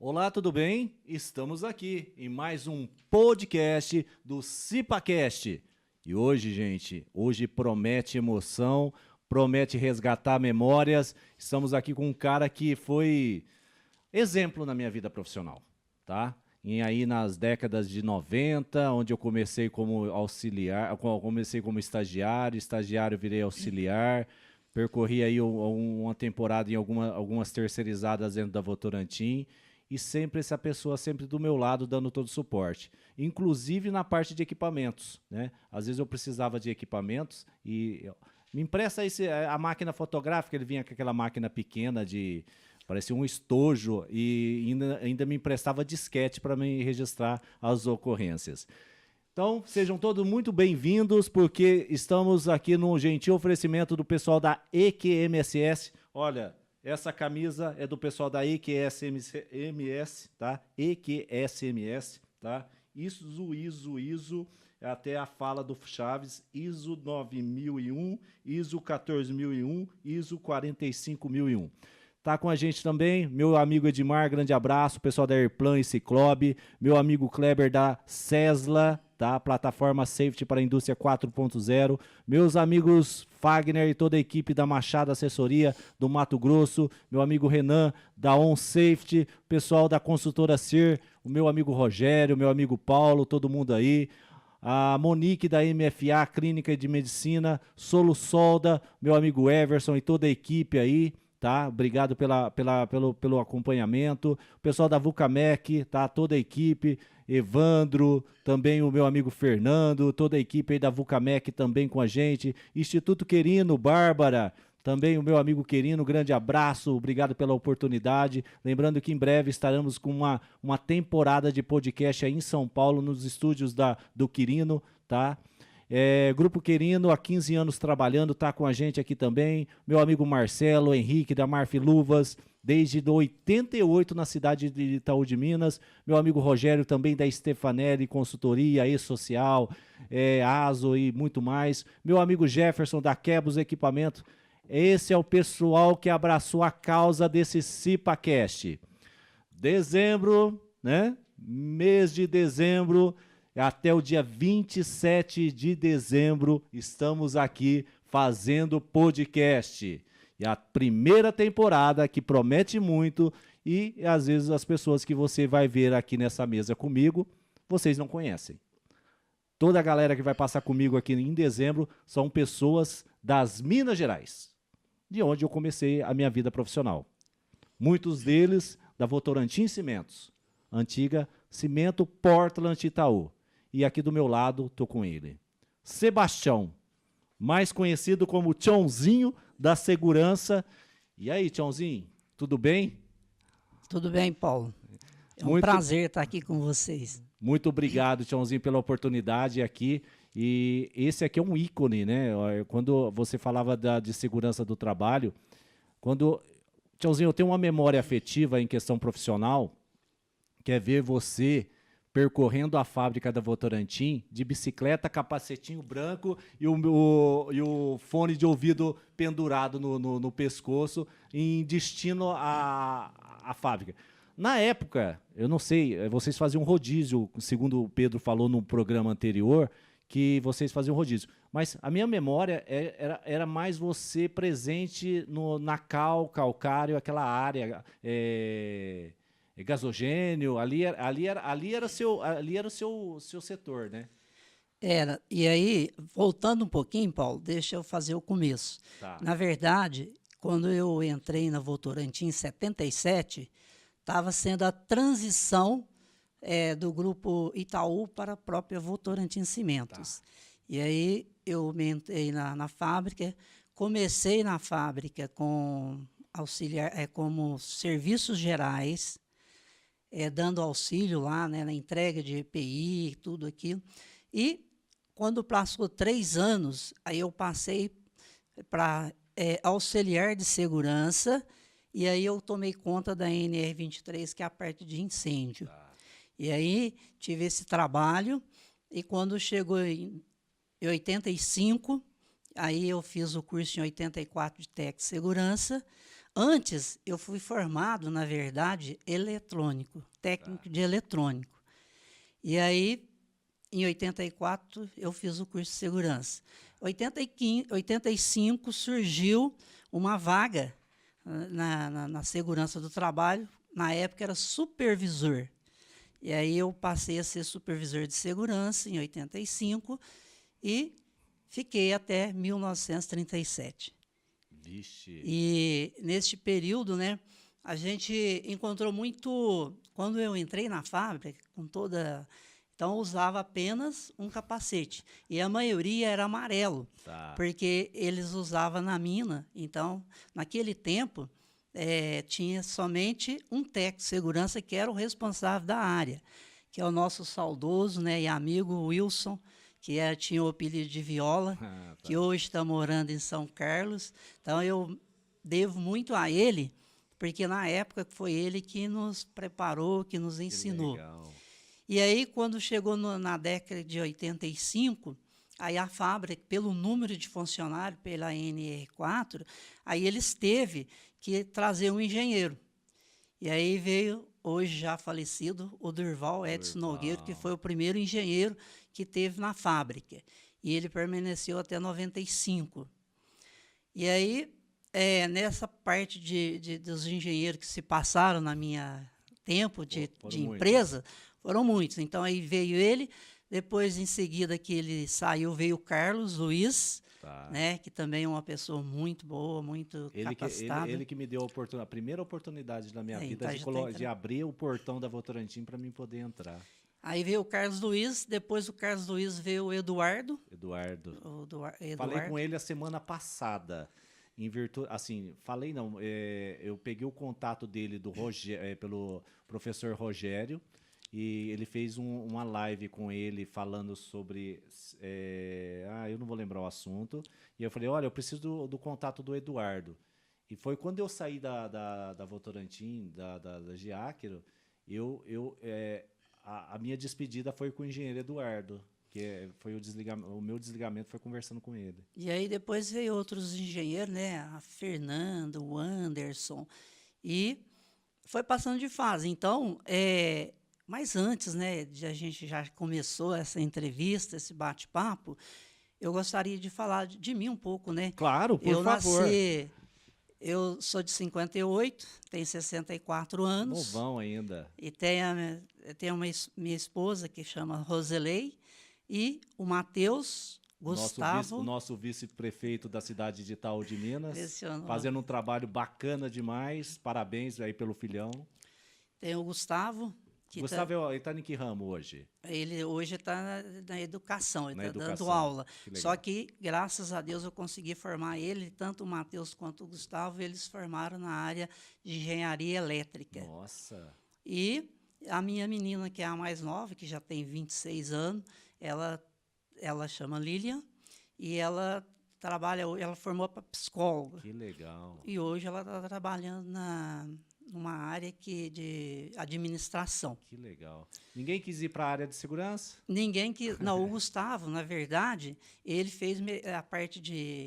Olá, tudo bem? Estamos aqui em mais um podcast do CipaCast. E hoje, gente, promete emoção, promete resgatar memórias. Estamos aqui com um cara que foi exemplo na minha vida profissional, tá? E aí nas décadas de 90, onde eu comecei como auxiliar, comecei como estagiário virei auxiliar, percorri aí uma temporada em algumas terceirizadas dentro da Votorantim, e sempre essa pessoa sempre do meu lado dando todo o suporte, inclusive na parte de equipamentos, né? Às vezes eu precisava de equipamentos e me empresta aí a máquina fotográfica, ele vinha com aquela máquina pequena parecia um estojo e ainda me emprestava disquete para me registrar as ocorrências. Então, sejam todos muito bem-vindos, porque estamos aqui num gentil oferecimento do pessoal da EQMSS. Olha, essa camisa é do pessoal da EQSMS, tá? EQSMS, tá? ISO, até a fala do Chaves, ISO 9001, ISO 14001, ISO 45001. Tá com a gente também meu amigo Edmar, grande abraço, pessoal da Airplan e Ciclobe, meu amigo Kleber da Cesla, tá? Plataforma Safety para a Indústria 4.0, meus amigos Fagner e toda a equipe da Machado Assessoria do Mato Grosso, meu amigo Renan da On Safety, pessoal da consultora CIR, o meu amigo Rogério, meu amigo Paulo, todo mundo aí, a Monique da MFA, Clínica de Medicina, Solo Solda, meu amigo Everson e toda a equipe aí, tá? Obrigado pelo acompanhamento. O pessoal da Vulcamec, tá? Toda a equipe, Evandro, também o meu amigo Fernando, toda a equipe aí da Vulcamec também com a gente. Instituto Querino, Bárbara, também o meu amigo Querino, grande abraço, obrigado pela oportunidade. Lembrando que em breve estaremos com uma temporada de podcast aí em São Paulo, nos estúdios do Quirino, tá? Grupo Querino, há 15 anos trabalhando, tá com a gente aqui também. Meu amigo Marcelo, Henrique, da Marfi Luvas, desde 88 na cidade de Itaú de Minas. Meu amigo Rogério, também da Stefanelli, consultoria, e-social, ASO e muito mais. Meu amigo Jefferson, da Quebos Equipamento. Esse é o pessoal que abraçou a causa desse CipaCast. Dezembro, né? Mês de dezembro, até o dia 27 de dezembro, estamos aqui fazendo podcast. E a primeira temporada que promete muito e às vezes as pessoas que você vai ver aqui nessa mesa comigo, vocês não conhecem. Toda a galera que vai passar comigo aqui em dezembro são pessoas das Minas Gerais, de onde eu comecei a minha vida profissional. Muitos deles da Votorantim Cimentos, antiga Cimento Portland Itaú. E aqui do meu lado, estou com ele. Sebastião, mais conhecido como Tchãozinho da Segurança. E aí, Tchãozinho, tudo bem? Tudo bem, Paulo. É um prazer estar aqui com vocês. Muito obrigado, Tchãozinho, pela oportunidade aqui. E esse aqui é um ícone, né? Quando você falava de segurança do trabalho, Tchãozinho, eu tenho uma memória afetiva em questão profissional, que é ver você percorrendo a fábrica da Votorantim, de bicicleta, capacetinho branco e o fone de ouvido pendurado no pescoço, em destino à fábrica. Na época, eu não sei, vocês faziam rodízio, segundo o Pedro falou no programa anterior, que vocês faziam rodízio. Mas a minha memória era mais você presente na calcário, aquela área... gasogênio, ali era o seu setor, né? Era. E aí, voltando um pouquinho, Paulo, deixa eu fazer o começo. Tá. Na verdade, quando eu entrei na Votorantim em 77, estava sendo a transição do grupo Itaú para a própria Votorantim Cimentos. Tá. E aí eu entrei na fábrica, comecei na fábrica com auxiliar, como serviços gerais, dando auxílio lá, né, na entrega de EPI, tudo aquilo. E quando passou 3 anos, aí eu passei para auxiliar de segurança, e aí eu tomei conta da NR23, que é a parte de incêndio. Tá. E aí tive esse trabalho, e quando chegou em 85, aí eu fiz o curso em 84 de Tec Segurança. Antes, eu fui formado, na verdade, eletrônico, técnico de eletrônico. E aí, em 84, eu fiz o curso de segurança. Em 85 surgiu uma vaga na segurança do trabalho. Na época era supervisor. E aí eu passei a ser supervisor de segurança em 85 e fiquei até 1937. Vixe. E neste período, né, a gente encontrou muito. Quando eu entrei na fábrica, com toda. Então, eu usava apenas um capacete. E a maioria era amarelo, porque eles usavam na mina. Então, naquele tempo, tinha somente um técnico de segurança que era o responsável da área, que é o nosso saudoso, né, e amigo Wilson, que tinha o apelido de Viola, que hoje está morando em São Carlos. Então, eu devo muito a ele, porque na época foi ele que nos preparou, que nos ensinou. Que legal. E aí, quando chegou na década de 85, aí a fábrica, pelo número de funcionários, pela NR4, aí eles teve que trazer um engenheiro. E aí veio, hoje já falecido, o Durval Edson Nogueiro, que foi o primeiro engenheiro que teve na fábrica. E ele permaneceu até 95. E aí, nessa parte dos engenheiros que se passaram na minha tempo de empresa, foram muitos. Então, aí veio ele, depois, em seguida que ele saiu, veio o Carlos Luiz, né, que também é uma pessoa muito boa, muito capacitada. Ele que me deu a primeira oportunidade na minha vida de abrir o portão da Votorantim para mim poder entrar. Aí veio o Carlos Luiz, depois do Carlos Luiz veio o Eduardo. Falei com ele a semana passada. Em virtude, assim, falei não, eu peguei o contato dele pelo professor Rogério, e ele fez uma live com ele falando sobre, eu não vou lembrar o assunto, e eu falei, olha, eu preciso do contato do Eduardo. E foi quando eu saí da Votorantim, da Giáquero, a minha despedida foi com o engenheiro Eduardo, que foi o meu desligamento foi conversando com ele. E aí depois veio outros engenheiros, né? A Fernanda, o Anderson, e foi passando de fase. Então, mas antes, né, a gente já começou essa entrevista, esse bate-papo, eu gostaria de falar de mim um pouco, né? Claro, por favor. Eu sou de 58, tenho 64 anos. Novão ainda. E tenho minha esposa, que chama Roselei, e o Matheus Gustavo. O nosso vice-prefeito da cidade de Itaú de Minas. Fazendo um trabalho bacana demais. Parabéns aí pelo filhão. Tem o Gustavo. Gustavo, ele está em que ramo hoje? Ele hoje está na educação, ele está dando aula. Só que, graças a Deus, eu consegui formar ele, tanto o Matheus quanto o Gustavo, eles formaram na área de engenharia elétrica. Nossa! E a minha menina, que é a mais nova, que já tem 26 anos, ela chama Lilian, e ela formou para psicóloga. Que legal! E hoje ela está trabalhando numa área de administração. Que legal. Ninguém quis ir para a área de segurança? Ninguém quis. Não, o Gustavo, na verdade, ele fez a parte de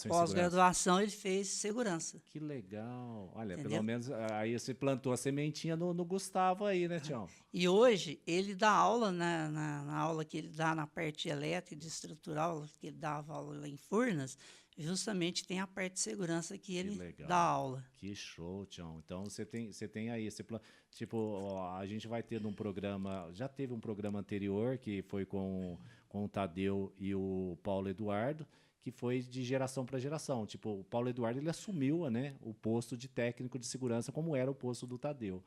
pós-graduação, ele fez segurança. Que legal. Olha, entendeu? Pelo menos aí você plantou a sementinha no Gustavo aí, né, Tião? E hoje ele dá aula na aula que ele dá na parte elétrica e estrutural, que ele dava aula lá em Furnas, justamente tem a parte de segurança que ele dá aula. Que show, Tião. Então você tem aí esse plano. Tipo, a gente vai ter um programa, já teve um programa anterior que foi com o Tadeu e o Paulo Eduardo, que foi de geração para geração. Tipo, o Paulo Eduardo ele assumiu, né, o posto de técnico de segurança como era o posto do Tadeu.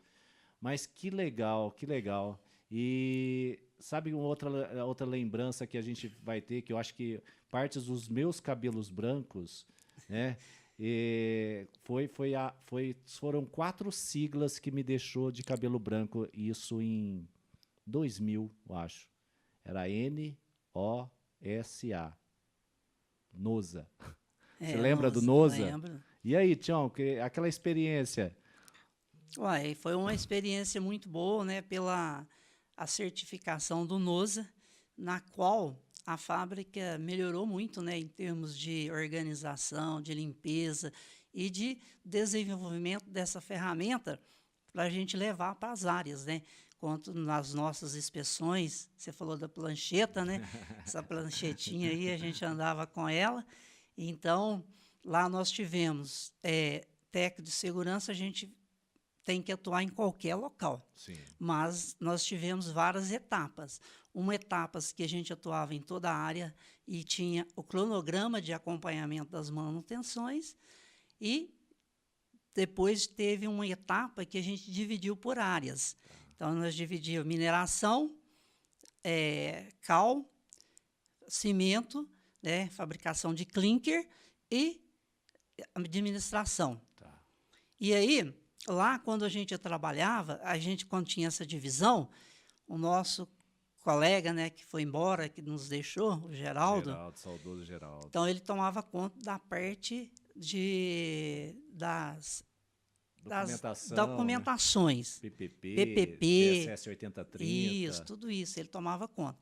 Mas que legal, que legal. E sabe uma outra lembrança que a gente vai ter, que eu acho que partes dos meus cabelos brancos, né? Foram 4 siglas que me deixou de cabelo branco, isso em 2000, eu acho. Era NOSA. NOSA. Você lembra do NOSA? Lembro. E aí, Tião, aquela experiência? Uai, foi uma experiência muito boa, né, pela a certificação do NOSA, na qual a fábrica melhorou muito, né, em termos de organização, de limpeza, e de desenvolvimento dessa ferramenta para a gente levar para as áreas, né? Quanto nas nossas inspeções, você falou da plancheta, né? Essa planchetinha aí, a gente andava com ela. Então, lá nós tivemos técnico de segurança, a gente tem que atuar em qualquer local. Sim. Mas nós tivemos várias etapas. Uma etapa que a gente atuava em toda a área e tinha o cronograma de acompanhamento das manutenções, e depois teve uma etapa que a gente dividiu por áreas. Então, nós dividíamos mineração, cal, cimento, né, fabricação de clinker e administração. Tá. E aí, lá, quando a gente trabalhava, quando tinha essa divisão, o nosso colega, né, que foi embora, que nos deixou, o Geraldo, saudoso Geraldo. Então, ele tomava conta da parte das documentações. Né? PPP, TSS 8030. Isso, tudo isso, ele tomava conta.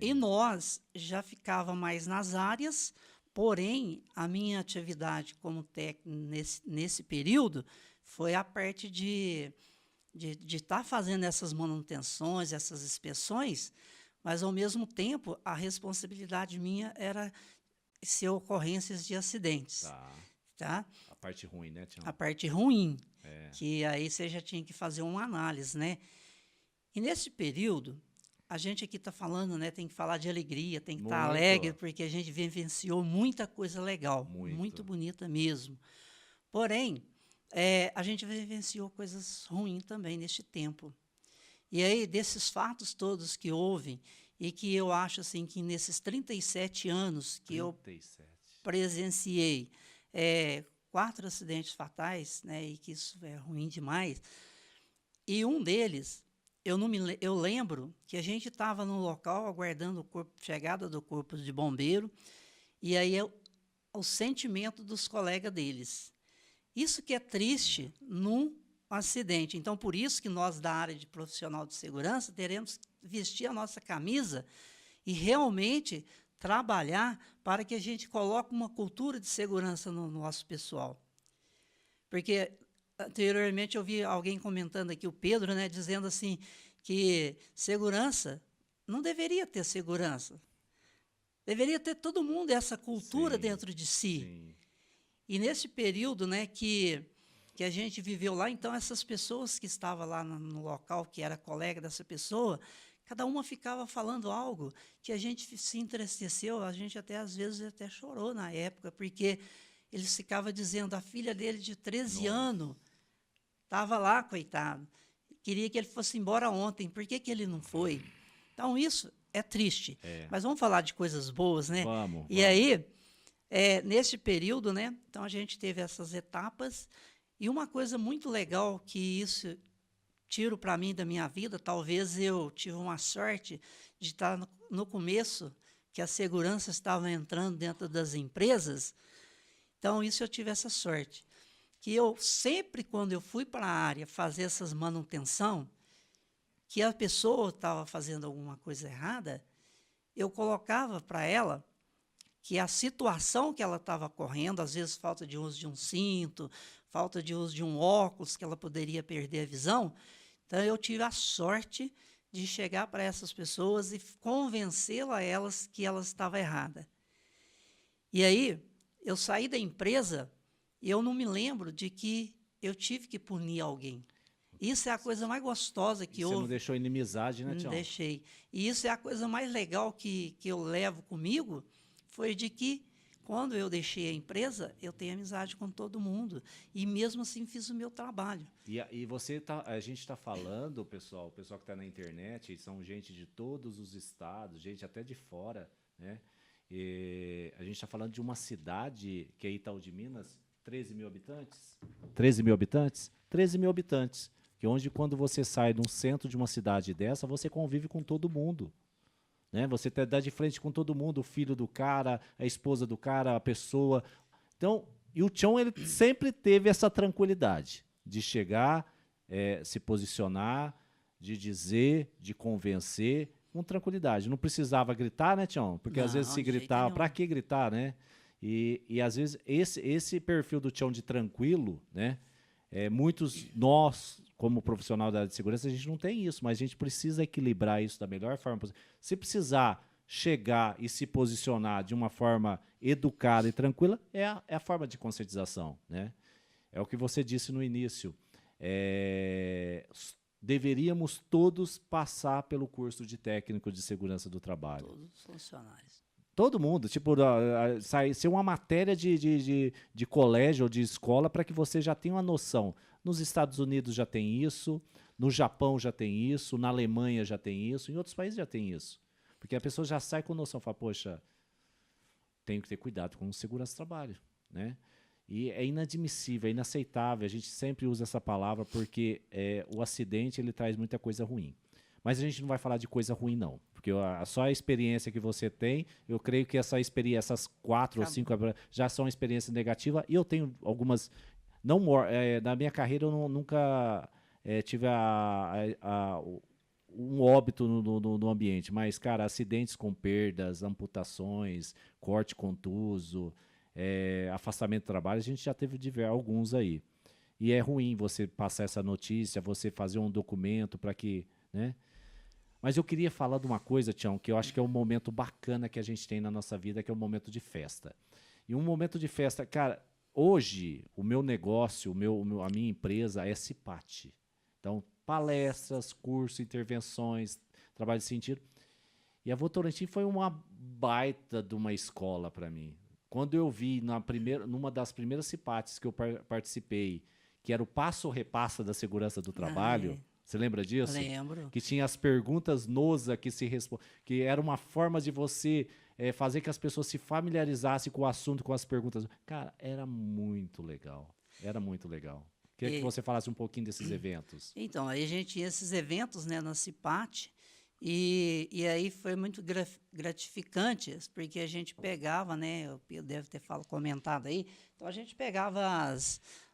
E nós já ficava mais nas áreas, porém, a minha atividade como técnico nesse período foi a parte de estar fazendo essas manutenções, essas inspeções, mas, ao mesmo tempo, a responsabilidade minha era ser ocorrências de acidentes. Tá? A parte ruim, né, Tião? A parte ruim, que aí você já tinha que fazer uma análise, né? E nesse período, a gente aqui está falando, né? Tem que falar de alegria, tem que estar alegre, porque a gente vivenciou muita coisa legal, muito bonita mesmo. Porém, a gente vivenciou coisas ruins também neste tempo. E aí, desses fatos todos que houve, e que eu acho assim, que nesses 37 anos que eu presenciei 4 acidentes fatais, né, e que isso é ruim demais, e um deles, eu lembro que a gente estava no local aguardando chegada do corpo de bombeiro, e aí o sentimento dos colegas deles. Isso que é triste num acidente. Então, por isso que nós, da área de profissional de segurança, teremos que vestir a nossa camisa e realmente trabalhar para que a gente coloque uma cultura de segurança no nosso pessoal. Porque, anteriormente, eu vi alguém comentando aqui, o Pedro, né, dizendo assim, que segurança não deveria ter segurança. Deveria ter todo mundo essa cultura dentro de si. Sim. E nesse período, né, que a gente viveu lá, então essas pessoas que estavam lá no local, que era colega dessa pessoa, cada uma ficava falando algo que a gente se entristeceu, a gente até às vezes até chorou na época, porque eles ficavam dizendo, a filha dele de 13 anos estava lá, coitado, queria que ele fosse embora ontem, por que ele não foi? Então isso é triste, mas vamos falar de coisas boas, né? Vamos. Aí, nesse período, né, então a gente teve essas etapas, e uma coisa muito legal que isso tiro para mim da minha vida, talvez eu tive uma sorte de estar no começo, que a segurança estava entrando dentro das empresas, então isso eu tive essa sorte, que eu sempre, quando eu fui para a área fazer essas manutenção, que a pessoa estava fazendo alguma coisa errada, eu colocava para ela que a situação que ela estava correndo, às vezes falta de uso de um cinto, falta de uso de um óculos, que ela poderia perder a visão. Então, eu tive a sorte de chegar para essas pessoas e convencê-las que elas estavam erradas. E aí, eu saí da empresa e eu não me lembro de que eu tive que punir alguém. Isso é a coisa mais gostosa que houve. Você não deixou inimizade, né, Tião? Não deixei. E isso é a coisa mais legal que eu levo comigo, foi de que, quando eu deixei a empresa, eu tenho amizade com todo mundo. E, mesmo assim, fiz o meu trabalho. E a gente está falando, o pessoal que está na internet, são gente de todos os estados, gente até de fora, né? E a gente está falando de uma cidade, que é Itaú de Minas, 13 mil habitantes? 13 mil habitantes? 13 mil habitantes. Que onde, quando você sai de um centro de uma cidade dessa, você convive com todo mundo. Né? Você dá de frente com todo mundo, o filho do cara, a esposa do cara, a pessoa. Então, e o Tião, ele sempre teve essa tranquilidade de chegar, se posicionar, de dizer, de convencer, com tranquilidade. Não precisava gritar, né, Tião? Porque às vezes se gritava, para que gritar, né? E às vezes, esse perfil do Tião de tranquilo, né? Muitos, nós, como profissional da área de segurança, a gente não tem isso, mas a gente precisa equilibrar isso da melhor forma possível. Se precisar chegar e se posicionar de uma forma educada e tranquila, é a forma de conscientização, né? É o que você disse no início. Deveríamos todos passar pelo curso de técnico de segurança do trabalho. Todos os funcionários. Todo mundo, tipo, ser uma matéria de colégio ou de escola para que você já tenha uma noção. Nos Estados Unidos já tem isso, no Japão já tem isso, na Alemanha já tem isso, em outros países já tem isso. Porque a pessoa já sai com noção, fala, poxa, tenho que ter cuidado com segurança do trabalho, né? E é inadmissível, é inaceitável, a gente sempre usa essa palavra porque o acidente ele traz muita coisa ruim. Mas a gente não vai falar de coisa ruim, não. Porque só a experiência que você tem, eu creio que essas 4 ou 5 já são experiências negativas. E eu tenho algumas... na minha carreira, eu nunca tive um óbito no ambiente. Mas, cara, acidentes com perdas, amputações, corte contuso, afastamento do trabalho, a gente já teve alguns aí. E é ruim você passar essa notícia, você fazer um documento para que... né? Mas eu queria falar de uma coisa, Tião, que eu acho que é um momento bacana que a gente tem na nossa vida, que é um momento de festa. E um momento de festa, cara, hoje o meu negócio, a minha empresa é CIPAT. Então, palestras, cursos, intervenções, trabalho de sentido. E a Votorantim foi uma baita de uma escola para mim. Quando eu vi numa das primeiras CIPATs que eu participei, que era o passo-repassa da segurança do trabalho... Você lembra disso? Lembro. Que tinha as perguntas NOSA que era uma forma de você fazer que as pessoas se familiarizassem com o assunto, com as perguntas. Cara, era muito legal. Era muito legal. Queria que você falasse um pouquinho desses eventos. Então, aí a gente tinha esses eventos, né, na CIPAT, e aí foi muito gratificante, porque a gente pegava, né, o Pedro deve ter comentado aí, então a gente pegava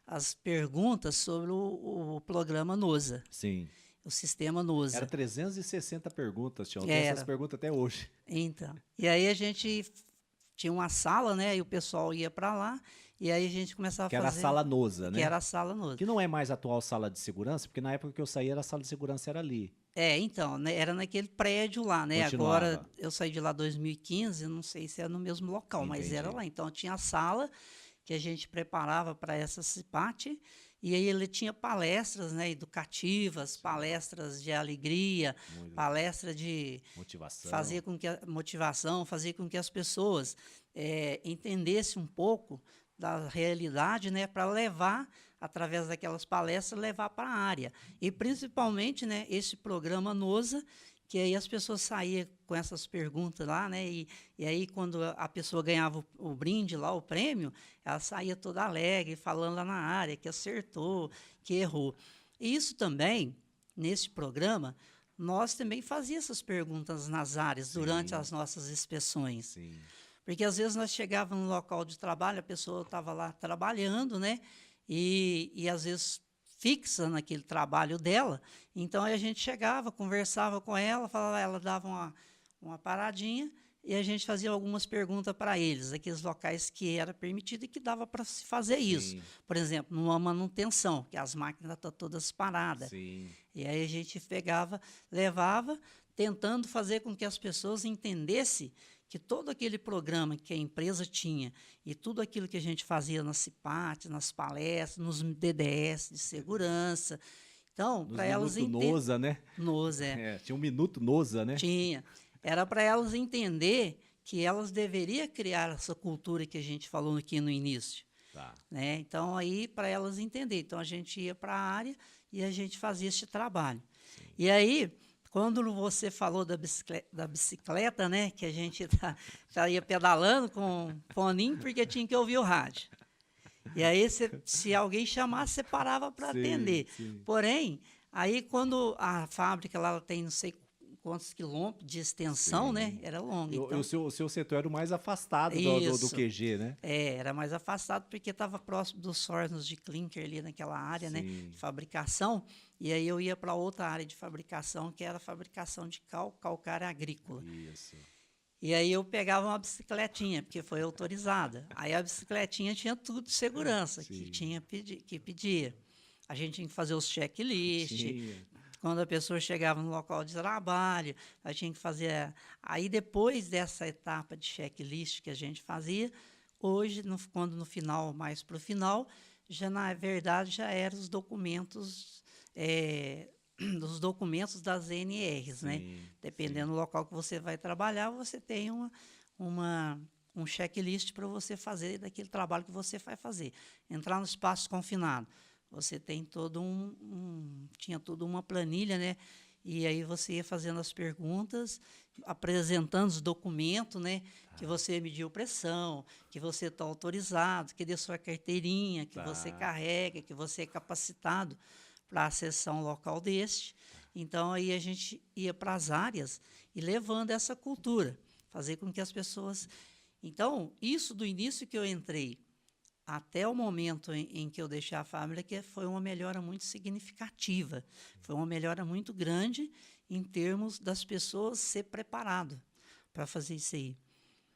as perguntas sobre o programa NOSA. Sim. O sistema NOSA. Era 360 perguntas, Tião. Tem essas perguntas até hoje. Então. E aí a gente tinha uma sala, né? E o pessoal ia para lá, e aí a gente começava a fazer... Que era a sala NOSA, né? Que era a sala NOSA. Que não é mais a atual sala de segurança, porque na época que eu saí, a sala de segurança era ali. Então, né, era naquele prédio lá, né? Continuava. Agora, eu saí de lá em 2015, não sei se era no mesmo local, Entendi. mas era lá. Então, tinha a sala que a gente preparava para essa CIPAT, e aí ele tinha palestras, né, educativas, palestras de alegria, palestra de motivação, fazer com que as pessoas entendessem um pouco da realidade, né, para levar, através daquelas palestras, levar para a área. E, principalmente, né, esse programa NOSA, que aí as pessoas saíam com essas perguntas lá, né? E aí, quando a pessoa ganhava o brinde lá, o prêmio, ela saía toda alegre, falando lá na área, que acertou, que errou. E isso também, nesse programa, nós também fazíamos essas perguntas nas áreas, sim, durante as nossas inspeções. Sim. Porque, às vezes, nós chegávamos no local de trabalho, a pessoa estava lá trabalhando, né? E às vezes... fixa naquele trabalho dela, então aí a gente chegava, conversava com ela, falava, ela dava uma paradinha e a gente fazia algumas perguntas para eles, aqueles locais que era permitido e que dava para se fazer, sim, isso. Por exemplo, numa manutenção, que as máquinas estão todas paradas. Sim. E aí a gente pegava, levava, tentando fazer com que as pessoas entendessem que todo aquele programa que a empresa tinha e tudo aquilo que a gente fazia na CIPAT, nas palestras, nos DDS de segurança, então, para elas entenderem... NOSA, né? NOSA, tinha um minuto NOSA, né? Tinha. Era para elas entender que elas deveriam criar essa cultura que a gente falou aqui no início. Tá. Né? Então, aí, para elas entenderem. Então, a gente ia para a área e a gente fazia esse trabalho. Sim. E aí... Quando você falou da bicicleta, né, que a gente ia pedalando com foninho porque tinha que ouvir o rádio. E aí, se alguém chamasse, você parava para atender. Sim. Porém, aí quando a fábrica lá, ela tem não sei quantos quilômetros de extensão, sim, né, era longa. Então, o seu setor era o mais afastado do QG, né? Era mais afastado porque estava próximo dos fornos de clinker ali naquela área, sim, né, de fabricação. E aí eu ia para outra área de fabricação, que era a fabricação de calcário agrícola. Isso. E aí eu pegava uma bicicletinha, porque foi autorizada. Aí a bicicletinha tinha tudo de segurança que tinha que pedia. A gente tinha que fazer os checklists. Quando a pessoa chegava no local de trabalho, a gente tinha que fazer. Aí depois dessa etapa de checklist que a gente fazia, hoje, quando no final, mais para o final, já na verdade já eram os documentos. Dos documentos das NRs, né? Dependendo do local que você vai trabalhar, você tem um checklist para você fazer daquele trabalho que você vai fazer. Entrar no espaço confinado, você tem tinha toda uma planilha, né? E aí você ia fazendo as perguntas, apresentando os documentos, né? Que você mediu pressão, que você está autorizado, que deu sua carteirinha, que você carrega, que você é capacitado para acessar um local deste. Então, aí a gente ia para as áreas e levando essa cultura, fazer com que as pessoas... Então, isso do início que eu entrei até o momento em que eu deixei a fábrica, que foi uma melhora muito significativa, foi uma melhora muito grande em termos das pessoas ser preparado para fazer isso aí.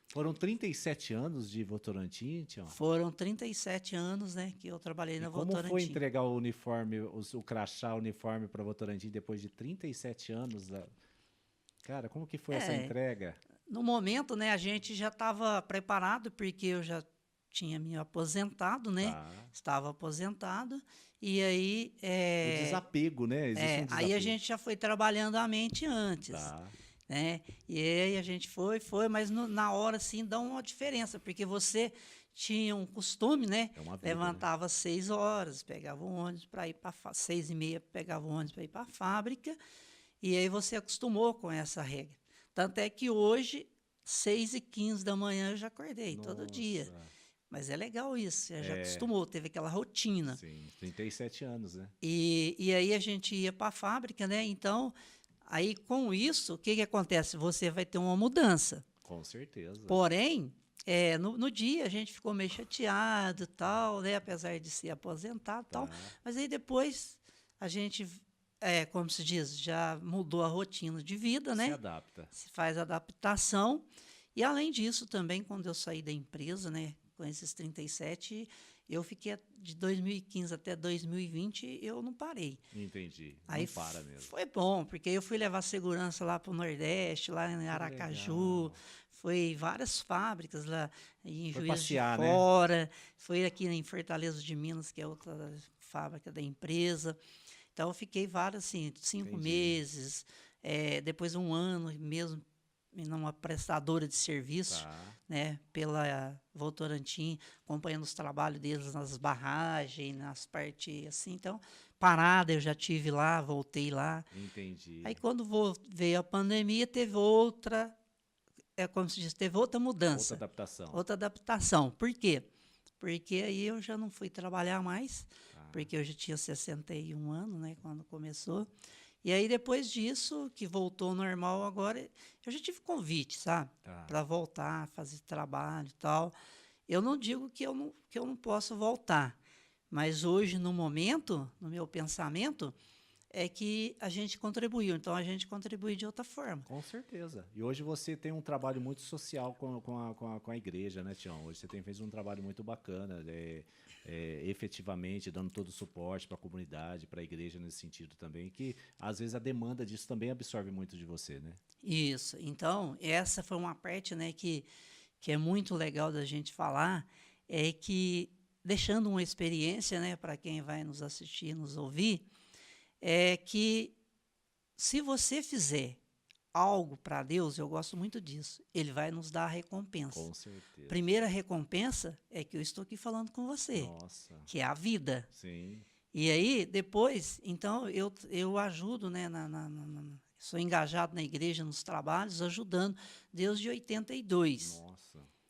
Foram 37 anos de Votorantim, Tião? Foram 37 anos, né, que eu trabalhei na Votorantim. Como foi entregar o uniforme, o crachá, o uniforme para Votorantim depois de 37 anos? Cara, como que foi essa entrega? No momento, né, a gente já estava preparado, porque eu já tinha me aposentado, né? Estava aposentado. E aí... O desapego, né? Existe um desapego. Aí a gente já foi trabalhando a mente antes. Né? E aí a gente foi, mas na hora, assim, dá uma diferença, porque você tinha um costume, né? Levantava às 6 horas, pegava o ônibus para ir para 6h30, pegava o ônibus para ir para a fábrica, e aí você acostumou com essa regra. Tanto é que hoje, 6h15 da manhã, eu já acordei, todo dia. Mas é legal isso, você já acostumou, teve aquela rotina. Sim, 37 anos, né? E aí a gente ia para a fábrica, né? Então... Aí, com isso, o que acontece? Você vai ter uma mudança. Com certeza. Porém, no dia a gente ficou meio chateado e tal, né? Apesar de ser aposentado e tal. Mas aí depois a gente, como se diz, já mudou a rotina de vida, né? Se adapta. Se faz adaptação. E, além disso, também, quando eu saí da empresa, né? Com esses 37, eu fiquei de 2015 até 2020, eu não parei. Entendi. Não aí para mesmo. Foi bom, porque eu fui levar segurança lá para o Nordeste, lá em Aracaju, foi várias fábricas lá em Juiz de Fora, né? Foi aqui em Fortaleza de Minas, que é outra fábrica da empresa. Então, eu fiquei vários, assim, 5 meses, depois 1 ano mesmo, numa prestadora de serviço, né, pela Votorantim, acompanhando os trabalhos deles nas barragens, nas partes assim. Então, parada, eu já tive lá, voltei lá. Entendi. Aí, quando veio a pandemia, teve outra, como se diz, teve outra mudança. Outra adaptação. Por quê? Porque aí eu já não fui trabalhar mais, porque eu já tinha 61 anos, né, quando começou. E aí, depois disso, que voltou ao normal agora, eu já tive convite, sabe? Para voltar, fazer trabalho e tal. Eu não digo que eu não posso voltar, mas hoje, no momento, no meu pensamento, é que a gente contribuiu. Então, a gente contribui de outra forma. Com certeza. E hoje você tem um trabalho muito social com a igreja, né, Tião? Hoje você fez um trabalho muito bacana, efetivamente dando todo o suporte para a comunidade, para a igreja nesse sentido também, que às vezes a demanda disso também absorve muito de você, né? Isso. Então, essa foi uma parte, né, que é muito legal da gente falar, é que, deixando uma experiência, né, para quem vai nos assistir, nos ouvir, é que se você fizer algo para Deus, eu gosto muito disso, Ele vai nos dar a recompensa. Com certeza. Primeira recompensa é que eu estou aqui falando com você. Nossa. Que é a vida. Sim. E aí, depois, então, eu ajudo, né, sou engajado na igreja, nos trabalhos, ajudando desde 82. Nossa.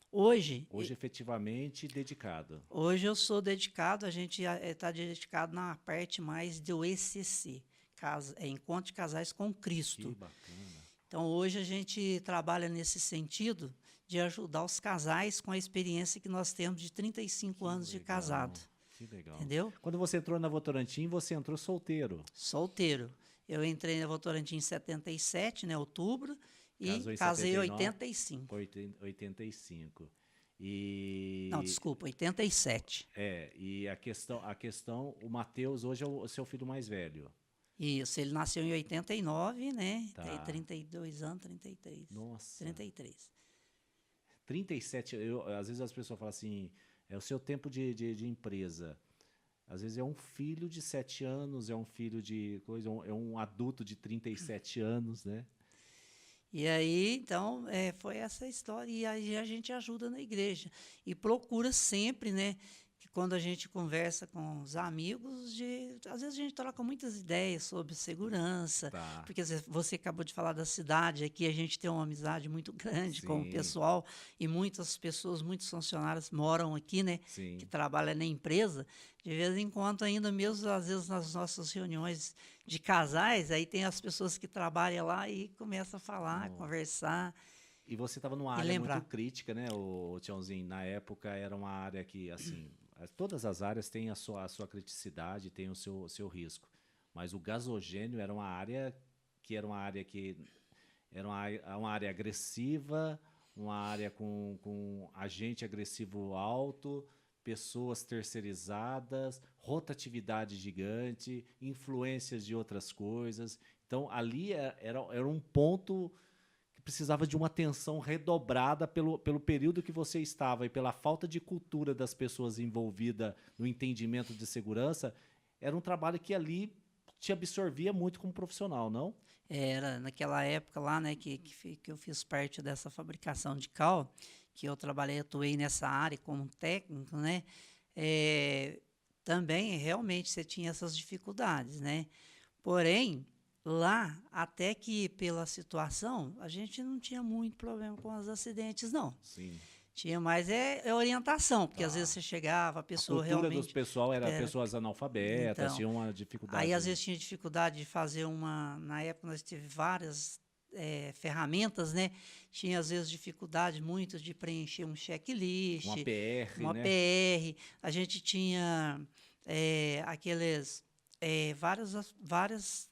Hoje, efetivamente, dedicado. Hoje eu sou dedicado, a gente está dedicado na parte mais do ECC, Encontro de Casais com Cristo. Que bacana. Então, hoje a gente trabalha nesse sentido de ajudar os casais com a experiência que nós temos de 35 anos de casado. Que legal. Entendeu? Quando você entrou na Votorantim, você entrou solteiro? Solteiro. Eu entrei na Votorantim em 77, né, outubro, Casou em casei em 79? 85. 85. Não, desculpa, 87. E a questão, o Matheus hoje é o seu filho mais velho. Isso, ele nasceu em 89, né? Tá. Tem 32 anos, 33. Nossa. 33. 37, às vezes as pessoas falam assim, é o seu tempo de empresa. Às vezes é um filho de 7 anos, é um filho de coisa, é um adulto de 37 anos, né? E aí, então, foi essa história. E aí a gente ajuda na igreja. E procura sempre, né? Que quando a gente conversa com os amigos, às vezes a gente troca muitas ideias sobre segurança. Tá. Porque você acabou de falar da cidade, aqui a gente tem uma amizade muito grande com o Sim. pessoal. E muitas pessoas, muitos funcionários moram aqui, né? Sim. Que trabalham na empresa. De vez em quando, ainda mesmo, às vezes, nas nossas reuniões de casais, aí tem as pessoas que trabalham lá e começam a falar, conversar. E você estava numa E área lembrar. muito crítica, né, o Tiãozinho? Na época era uma área que, assim, todas as áreas têm a sua criticidade, tem o seu risco. Mas o gasogênio era uma área que era uma área agressiva, uma área com agente agressivo alto, pessoas terceirizadas, rotatividade gigante, influências de outras coisas. Então, ali era um ponto que precisava de uma atenção redobrada pelo período que você estava e pela falta de cultura das pessoas envolvidas no entendimento de segurança. Era um trabalho que ali te absorvia muito como profissional, não? Era naquela época lá, né, que eu fiz parte dessa fabricação de cal, que eu atuei nessa área como técnico, né? Também realmente você tinha essas dificuldades, né? Porém, lá, até que pela situação, a gente não tinha muito problema com os acidentes, não. Sim. Tinha mais orientação, porque Tá. às vezes você chegava, a A pessoa cultura realmente... dos pessoal era É, pessoas analfabetas, então, tinham uma dificuldade. aí às vezes tinha dificuldade de fazer na época nós tive várias ferramentas, né? Tinha às vezes dificuldade muito de preencher um checklist, Uma PR, uma né? PR. A gente tinha várias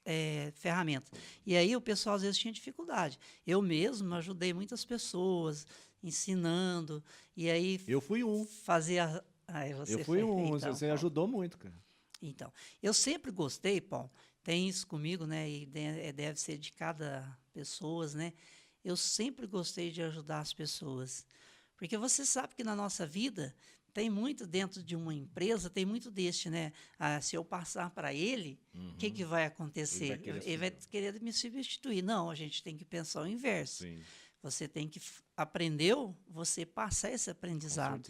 ferramentas. E aí o pessoal às vezes tinha dificuldade. Eu mesmo ajudei muitas pessoas ensinando, e aí Eu fui um. fazia... Aí você Eu fui um. então, Você Paulo. ajudou muito, cara. Então, eu sempre gostei, Paulo, tem isso comigo, né? E deve ser de cada pessoa, né? Eu sempre gostei de ajudar as pessoas. Porque você sabe que na nossa vida tem muito dentro de uma empresa, tem muito né? Se eu passar para ele, o que vai acontecer? Ele vai querer me substituir. Não, a gente tem que pensar o inverso. Sim. Você tem que aprendeu, você passar esse aprendizado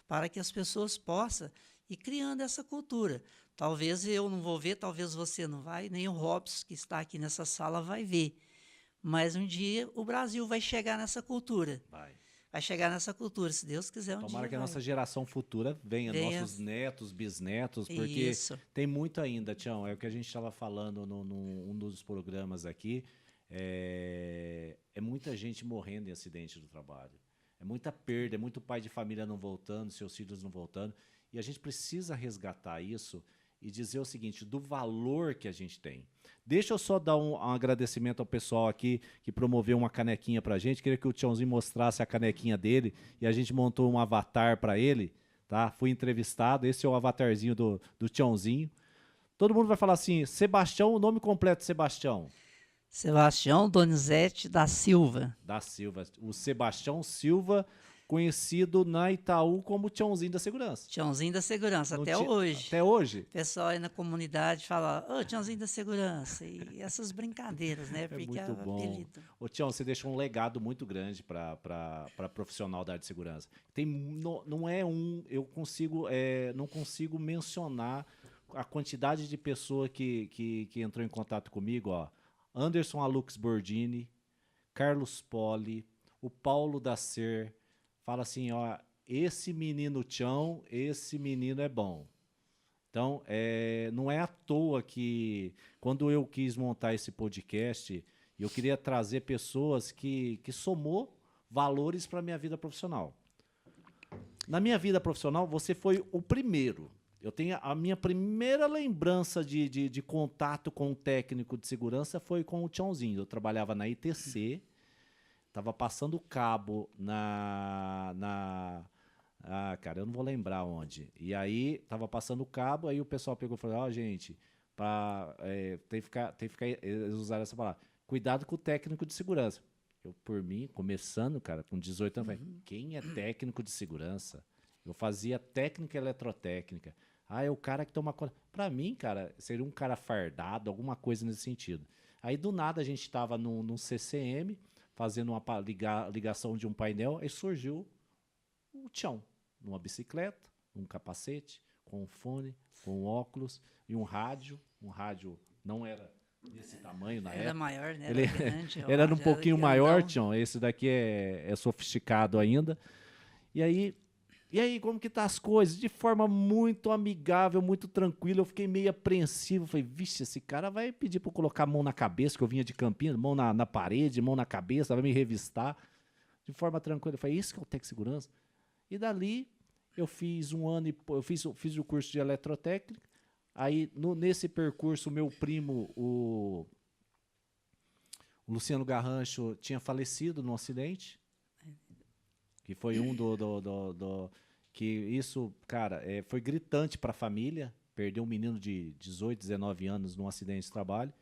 para que as pessoas possam ir criando essa cultura. Talvez eu não vou ver, talvez você não vai, nem o Robson, que está aqui nessa sala, vai ver. Mas um dia o Brasil vai chegar nessa cultura. Vai chegar nessa cultura, se Deus quiser, Tomara dia que a nossa geração futura venha, nossos netos, bisnetos, porque tem muito ainda, Tião. É o que a gente estava falando num dos programas aqui. É muita gente morrendo em acidente do trabalho. É muita perda, é muito pai de família não voltando, seus filhos não voltando. E a gente precisa resgatar isso e dizer o seguinte, do valor que a gente tem. Deixa eu só dar um agradecimento ao pessoal aqui que promoveu uma canequinha pra gente. Queria que o Tiãozinho mostrasse a canequinha dele e a gente montou um avatar para ele, tá? Fui entrevistado, esse é o avatarzinho do Tiãozinho. Todo mundo vai falar assim, Sebastião, o nome completo de Sebastião. Sebastião Donizete da Silva. Da Silva. O Sebastião Silva, conhecido na Itaú como Tiãozinho da Segurança. Tiãozinho da Segurança, até hoje. Até hoje? O pessoal aí na comunidade fala, ô, Tiãozinho da Segurança. E essas brincadeiras, né? Porque muito bom. apelido. Ô, Tião, você deixa um legado muito grande para profissional da área de segurança. Não é eu não consigo mencionar a quantidade de pessoa que entrou em contato comigo, ó. Anderson Alux Bordini, Carlos Poli, o Paulo da Ser, fala assim, ó, esse menino Tião, esse menino é bom. Então, não é à toa que, quando eu quis montar esse podcast, eu queria trazer pessoas que somou valores para a minha vida profissional. Na minha vida profissional, você foi o primeiro. Eu tenho a minha primeira lembrança de contato com um técnico de segurança foi com o Tiãozinho. Eu trabalhava na ITC, tava passando o cabo cara, eu não vou lembrar onde. E aí, tava passando o cabo, aí o pessoal pegou e falou, gente, tem que ficar, eles usaram essa palavra, cuidado com o técnico de segurança. Eu, por mim, começando, cara, com 18 anos, falei, quem é técnico de segurança? Eu fazia técnica eletrotécnica. É o cara que toma conta. Pra mim, cara, seria um cara fardado, alguma coisa nesse sentido. Aí, do nada, a gente estava num CCM, fazendo uma ligação de um painel, aí surgiu o Tião, numa bicicleta, um capacete, com um fone, com um óculos e um rádio. Um rádio não era desse tamanho na época. Era maior, né? Ele Era grande. era um pouquinho maior, grandão. Tião. Esse daqui é sofisticado ainda. E aí, como que tá as coisas? De forma muito amigável, muito tranquila. Eu fiquei meio apreensivo. Falei, vixe, esse cara vai pedir para eu colocar a mão na cabeça, que eu vinha de Campinas, mão na parede, mão na cabeça, vai me revistar. De forma tranquila. Eu falei, isso que é o Tec Segurança? E dali, eu fiz um ano, eu fiz o curso de eletrotécnica. Aí, nesse percurso, meu primo, o Luciano Garrancho, tinha falecido num acidente. Que foi um que isso, cara, foi gritante para a família. Perdeu um menino de 18, 19 anos num acidente de trabalho.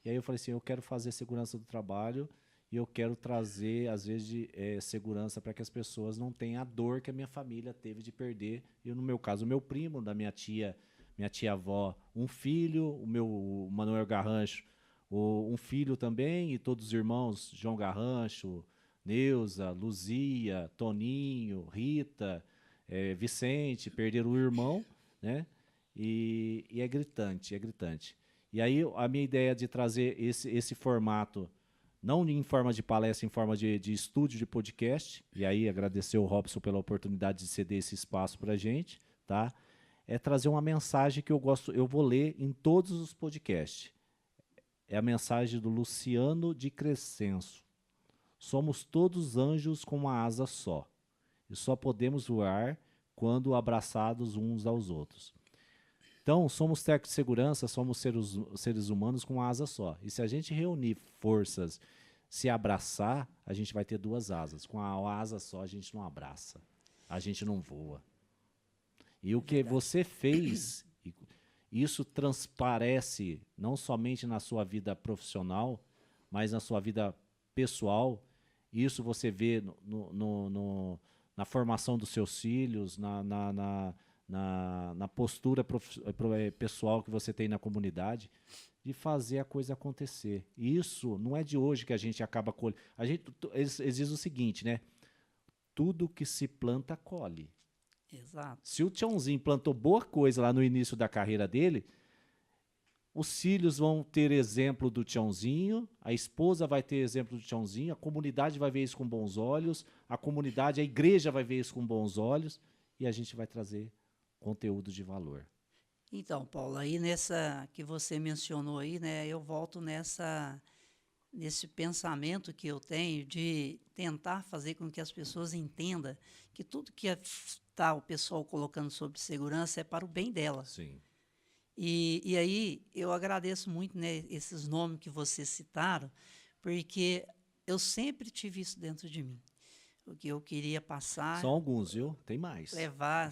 E aí eu falei assim, eu quero fazer segurança do trabalho e eu quero trazer, às vezes, segurança para que as pessoas não tenham a dor que a minha família teve de perder. E no meu caso, o meu primo, da minha tia-avó, um filho, o Manuel Garrancho, um filho também, e todos os irmãos, João Garrancho, Neuza, Luzia, Toninho, Rita, Vicente, perderam o irmão, né? E é gritante, é gritante. E aí a minha ideia de trazer esse formato, não em forma de palestra, em forma de estúdio de podcast, e aí agradecer o Robson pela oportunidade de ceder esse espaço para a gente, tá? É trazer uma mensagem que eu vou ler em todos os podcasts. É a mensagem do Luciano de Crescenso. Somos todos anjos com uma asa só, e só podemos voar quando abraçados uns aos outros. Então, somos técnicos de segurança, somos seres humanos com uma asa só. E se a gente reunir forças, se abraçar, a gente vai ter duas asas. Com a asa só, a gente não abraça, a gente não voa. E o que você fez, isso transparece não somente na sua vida profissional, mas na sua vida pessoal. Isso você vê na formação dos seus filhos, na postura pessoal que você tem na comunidade, de fazer a coisa acontecer. E isso não é de hoje que a gente acaba colhendo. Eles dizem o seguinte, né? Tudo que se planta, colhe. Exato. Se o Tiãozinho plantou boa coisa lá no início da carreira dele, os filhos vão ter exemplo do Tiãozinho, a esposa vai ter exemplo do Tiãozinho, a comunidade vai ver isso com bons olhos, a igreja vai ver isso com bons olhos, e a gente vai trazer conteúdo de valor. Então, Paulo, aí nessa que você mencionou aí, né, eu volto nesse pensamento que eu tenho de tentar fazer com que as pessoas entendam que tudo que está o pessoal colocando sobre segurança é para o bem dela. Sim. E aí eu agradeço muito, né, esses nomes que vocês citaram, porque eu sempre tive isso dentro de mim. O que eu queria passar... São alguns, viu? Tem mais. Levar,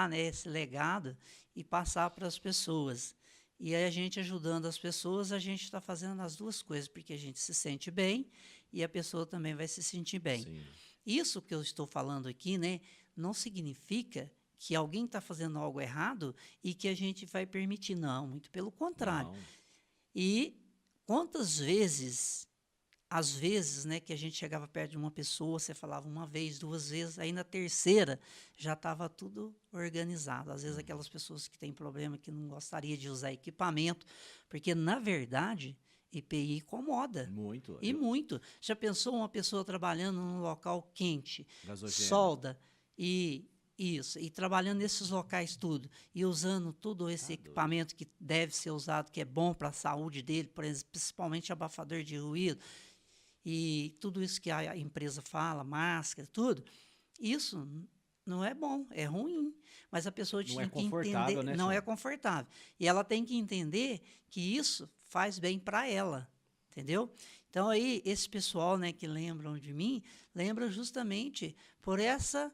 né, esse legado e passar para as pessoas. E aí a gente ajudando as pessoas, a gente está fazendo as duas coisas, porque a gente se sente bem e a pessoa também vai se sentir bem. Sim. Isso que eu estou falando aqui, né, não significa que alguém está fazendo algo errado e que a gente vai permitir. Não, muito pelo contrário. Não. E quantas vezes, às vezes, né, que a gente chegava perto de uma pessoa, você falava uma vez, duas vezes, aí na terceira já estava tudo organizado. Às vezes aquelas pessoas que têm problema, que não gostaria de usar equipamento, porque, na verdade, EPI incomoda. Muito. E muito. Já pensou uma pessoa trabalhando num local quente, Gasogênio. solda, e trabalhando nesses locais tudo, e usando todo esse equipamento que deve ser usado, que é bom para a saúde dele, por exemplo, principalmente abafador de ruído, e tudo isso que a empresa fala, máscara, tudo, isso não é bom, é ruim. Mas a pessoa tinha que entender, né, não é confortável. E ela tem que entender que isso faz bem para ela, entendeu? Então, aí, esse pessoal, né, que lembram de mim, lembra justamente por essa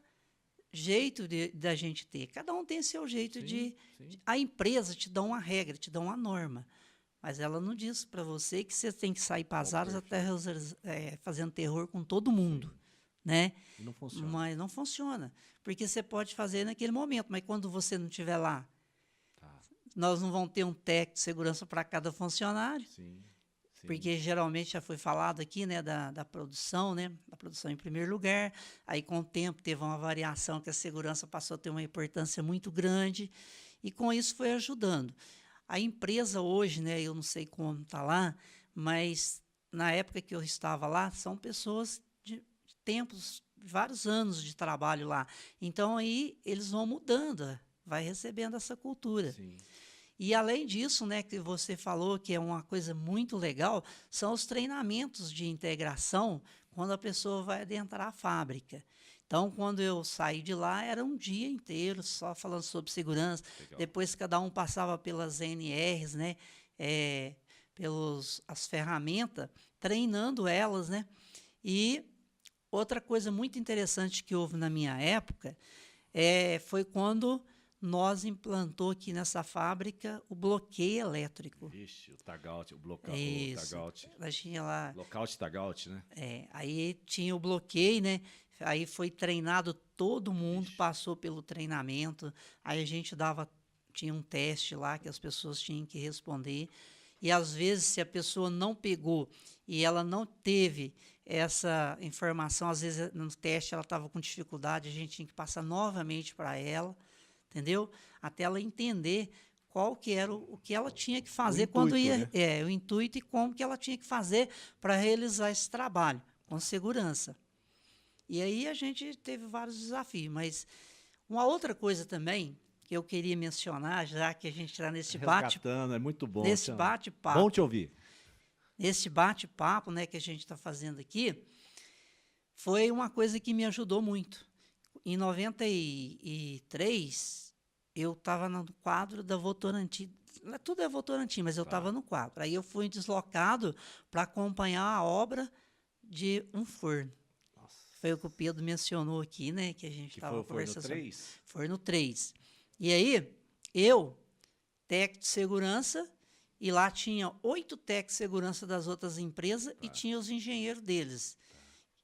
jeito da gente ter. Cada um tem seu jeito Sim, sim. A empresa te dá uma regra, te dá uma norma, mas ela não diz para você que você tem que sair para as áreas até fazendo terror com todo mundo, né? E não funciona. Mas não funciona, porque você pode fazer naquele momento, mas quando você não estiver lá, Tá. nós não vamos ter um técnico de segurança para cada funcionário. Sim, sim. Porque geralmente já foi falado aqui, né, da produção, né, da produção em primeiro lugar. Aí, com o tempo, teve uma variação que a segurança passou a ter uma importância muito grande e com isso foi ajudando. A empresa hoje, né, eu não sei como está lá, mas na época que eu estava lá, são pessoas de tempos, vários anos de trabalho lá. Então, aí eles vão mudando, vai recebendo essa cultura. Sim. E além disso, né, que você falou que é uma coisa muito legal, são os treinamentos de integração quando a pessoa vai adentrar a fábrica. Então, quando eu saí de lá, era um dia inteiro só falando sobre segurança. Legal. Depois, cada um passava pelas NRs, né, pelas as ferramentas, treinando elas, né. E outra coisa muito interessante que houve na minha época foi quando nós implantou aqui nessa fábrica o bloqueio elétrico. Vixe, o tagout, o Isso. tagout. Nós tinha lá, Lockout tagout, né? aí tinha o bloqueio, né? Aí foi treinado, todo mundo Ixi. passou pelo treinamento. Aí a gente tinha um teste lá que as pessoas tinham que responder. E às vezes, se a pessoa não pegou e ela não teve essa informação, às vezes no teste ela estava com dificuldade, a gente tinha que passar novamente para ela, entendeu? Até ela entender qual que era o que ela tinha que fazer quando ia, né? o intuito e como que ela tinha que fazer para realizar esse trabalho com segurança. E aí a gente teve vários desafios, mas uma outra coisa também que eu queria mencionar, já que a gente está nesse Resgatando, é muito bom. nesse Tião. bate-papo, Bom te ouvir. nesse bate-papo, né, que a gente está fazendo aqui, foi uma coisa que me ajudou muito. Em 93, eu estava no quadro da Votorantim. Tudo é Votorantim, mas eu estava no quadro. Aí eu fui deslocado para acompanhar a obra de um forno. Nossa. Foi o que o Pedro mencionou aqui, né? Que a gente estava conversando. Foi no 3? Foi no 3. E aí, eu, técnico de segurança, e lá tinha 8 técnicos de segurança das outras empresas e tinha os engenheiros deles.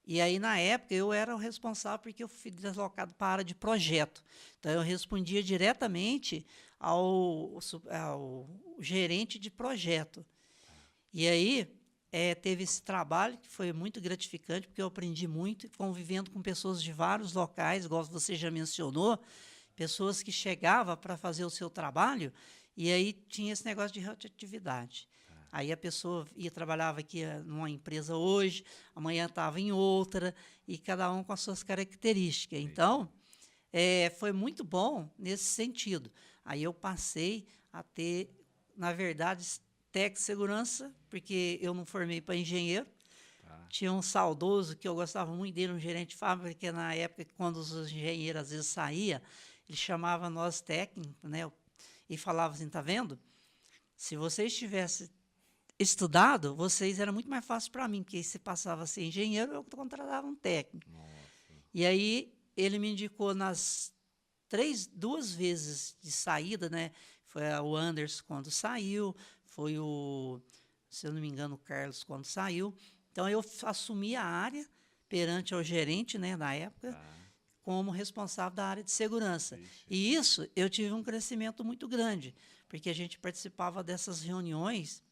E aí, na época, eu era o responsável porque eu fui deslocado para a área de projeto. Então, eu respondia diretamente ao gerente de projeto. E aí, teve esse trabalho que foi muito gratificante, porque eu aprendi muito, convivendo com pessoas de vários locais, igual você já mencionou, pessoas que chegavam para fazer o seu trabalho, e aí tinha esse negócio de rotatividade. Aí a pessoa trabalhava aqui numa empresa hoje, amanhã estava em outra, e cada um com as suas características. Então, foi muito bom nesse sentido. Aí eu passei a ter, na verdade, técnico de segurança, porque eu não formei para engenheiro. Tinha um saudoso que eu gostava muito dele, um gerente de fábrica, que na época, quando os engenheiros às vezes saíam, ele chamava nós técnicos, né, e falava assim, tá vendo? Se vocês tivessem estudado, era muito mais fácil para mim, porque se passava a ser engenheiro, eu contratava um técnico. Nossa. E aí ele me indicou nas 2 vezes de saída, né? Foi o Anderson quando saiu, foi se eu não me engano, o Carlos quando saiu. Então eu assumi a área perante ao gerente, né, na época, como responsável da área de segurança. E isso eu tive um crescimento muito grande, porque a gente participava dessas reuniões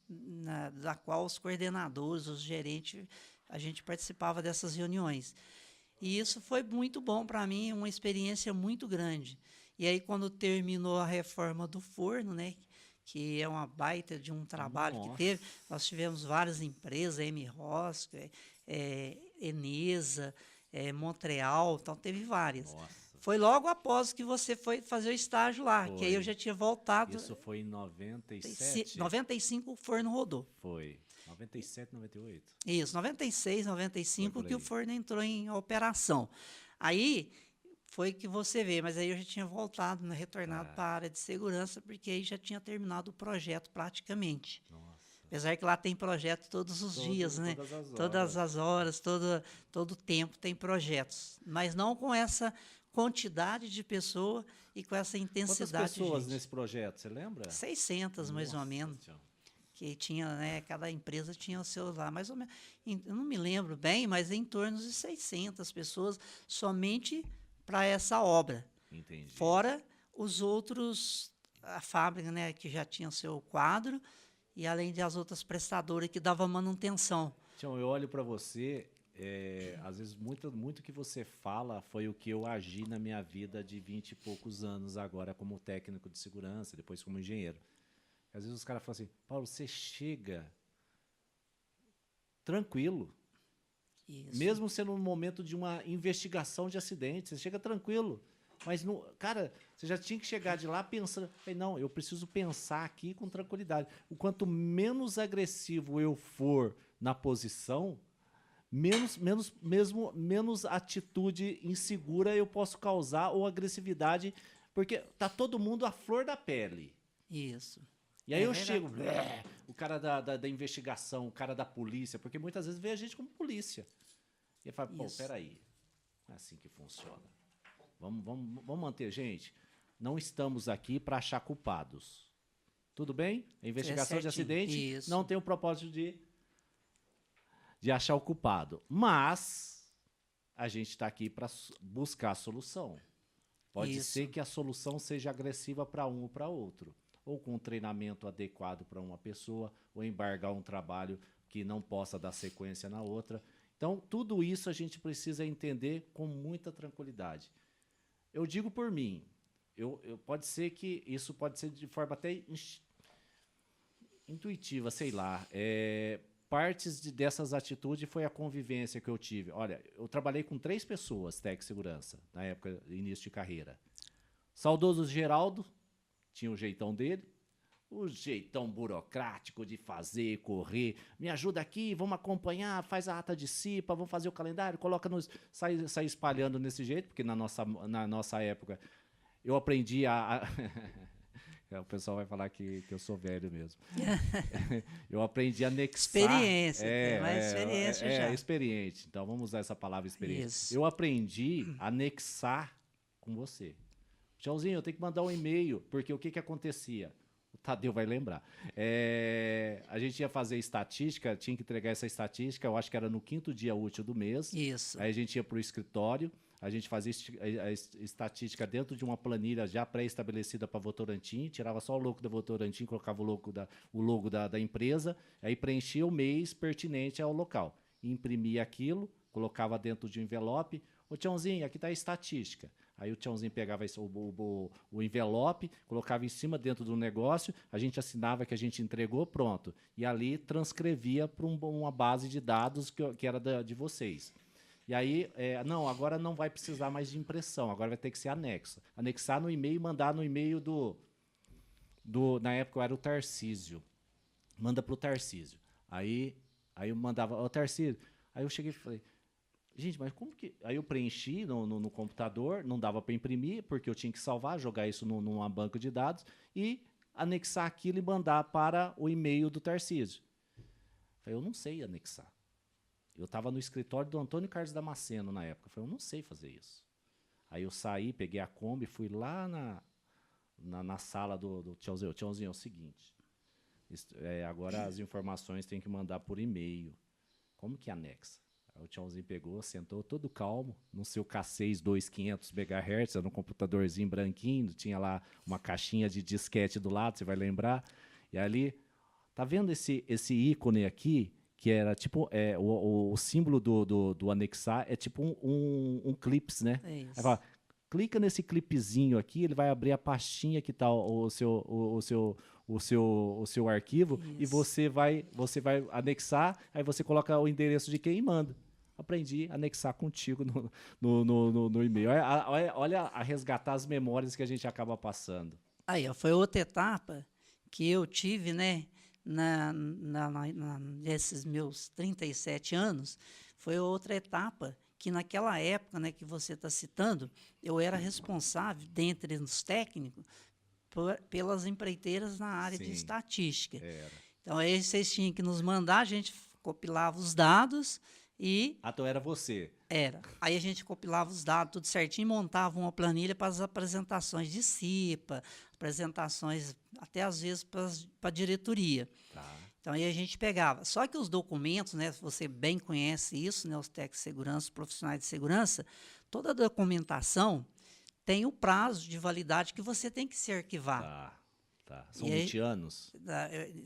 da qual os coordenadores, os gerentes, a gente participava dessas reuniões. E isso foi muito bom para mim, uma experiência muito grande. E aí, quando terminou a reforma do forno, né, que é uma baita de um trabalho que teve, nós tivemos várias empresas, M-Rosca, Enesa, Montreal, então teve várias. Nossa. Foi logo após que você foi fazer o estágio lá, que aí eu já tinha voltado. Isso foi em 97? 95 o forno rodou. Foi. 97, 98. Isso, 96, 95 que o forno entrou em operação. Aí foi que você vê, mas aí eu já tinha voltado, né, retornado para a área de segurança, porque aí já tinha terminado o projeto praticamente. Nossa. Apesar que lá tem projeto todos os dias, né? Todas as horas, todo tempo tem projetos. Mas não com essa quantidade de pessoa e com essa intensidade Quantas pessoas de gente. nesse projeto, você lembra? 600, mais ou menos. Que tinha, né, cada empresa tinha o seu lá, mais ou menos, eu não me lembro bem, mas em torno de 600 pessoas somente para essa obra. Entendi. Fora os outros, a fábrica, né, que já tinha seu quadro, e além das outras prestadoras que davam manutenção. Tião, eu olho para você, às vezes muito que você fala foi o que eu agi na minha vida de 20 e poucos anos agora como técnico de segurança, depois como engenheiro. Às vezes os caras falam assim, Paulo, você chega tranquilo. Isso. Mesmo sendo um momento de uma investigação de acidente, você chega tranquilo. Mas, cara, você já tinha que chegar de lá pensando, não, eu preciso pensar aqui com tranquilidade. O quanto menos agressivo eu for na posição, menos atitude insegura eu posso causar ou agressividade, porque tá todo mundo à flor da pele. Isso. E aí eu chego, o cara da investigação, o cara da polícia, porque muitas vezes vê a gente como polícia. E eu falo, pô, peraí, não é assim que funciona. Vamos manter, gente. Não estamos aqui para achar culpados. Tudo bem? A investigação de acidente não tem o propósito de achar o culpado. Mas a gente está aqui para buscar a solução. Pode ser que a solução seja agressiva para um ou para outro. Ou com um treinamento adequado para uma pessoa, ou embargar um trabalho que não possa dar sequência na outra. Então, tudo isso a gente precisa entender com muita tranquilidade. Eu digo por mim, pode ser que isso pode ser de forma até intuitiva, sei lá. Partes dessas atitudes foi a convivência que eu tive. Olha, eu trabalhei com 3 pessoas, técnico de segurança, na época, início de carreira. Saudoso Geraldo, tinha o jeitão dele, o jeitão burocrático de fazer, correr, me ajuda aqui, vamos acompanhar, faz a ata de CIPA, vamos fazer o calendário, coloca sai espalhando desse jeito, porque na nossa época eu aprendi o pessoal vai falar que eu sou velho mesmo. Eu aprendi a anexar. Experiência, tem mais experiência já. Experiente, então vamos usar essa palavra experiente. Isso. Eu aprendi a anexar com você. Tchauzinho, eu tenho que mandar um e-mail, porque o que acontecia? O Tadeu vai lembrar. A gente ia fazer estatística, tinha que entregar essa estatística, eu acho que era no 5º dia útil do mês. Isso. Aí a gente ia para o escritório, a gente fazia a estatística dentro de uma planilha já pré-estabelecida para Votorantim, tirava só o logo da Votorantim, colocava o logo da empresa, aí preenchia o mês pertinente ao local. Imprimia aquilo, colocava dentro de um envelope. Ô, Tiãozinho, aqui está a estatística. Aí o Tiãozinho pegava o envelope, colocava em cima dentro do negócio, a gente assinava que a gente entregou, pronto. E ali transcrevia para uma base de dados que era de vocês. E aí, não, agora não vai precisar mais de impressão, agora vai ter que ser anexo. Anexar no e-mail e mandar no e-mail na época eu era o Tarcísio. Manda para o Tarcísio. Aí eu mandava, ô Tarcísio, aí eu cheguei e falei, gente, mas como que... Aí eu preenchi no computador, não dava para imprimir, porque eu tinha que salvar, jogar isso numa banco de dados e anexar aquilo e mandar para o e-mail do Tarcísio. Falei, eu não sei anexar. Eu estava no escritório do Antônio Carlos Damasceno na época. Falei, eu não sei fazer isso. Aí eu saí, peguei a Kombi, fui lá na sala do Tiãozinho. Tiãozinho, é o seguinte, agora as informações tem que mandar por e-mail. Como que anexa? Aí o Tiãozinho pegou, sentou todo calmo, no seu K6 2500 MHz, era um computadorzinho branquinho, tinha lá uma caixinha de disquete do lado, você vai lembrar. E ali, tá vendo esse ícone aqui, que era tipo, o símbolo do anexar, é tipo um clips, né? É isso. Aí fala, clica nesse clipezinho aqui, ele vai abrir a pastinha que tá o seu arquivo. Isso. E você vai anexar, aí você coloca o endereço de quem manda. Aprendi a anexar contigo no e-mail. Olha a resgatar as memórias que a gente acaba passando. Aí, ó, foi outra etapa que eu tive, né, nesses meus 37 anos, foi outra etapa que naquela época, né, que você está citando, eu era responsável, dentre os técnicos, pelas empreiteiras na área de estatística. Era. Então, aí vocês tinham que nos mandar, a gente compilava os dados e Então era você. era. Aí a gente compilava os dados tudo certinho e montava uma planilha para as apresentações de CIPA, apresentações até às vezes para a diretoria. Tá. Então aí a gente pegava. Só que os documentos, né, você bem conhece isso, né, os técnicos de segurança, os profissionais de segurança, toda a documentação tem o prazo de validade que você tem que se arquivar. Tá. Tá. São E aí, 20 anos?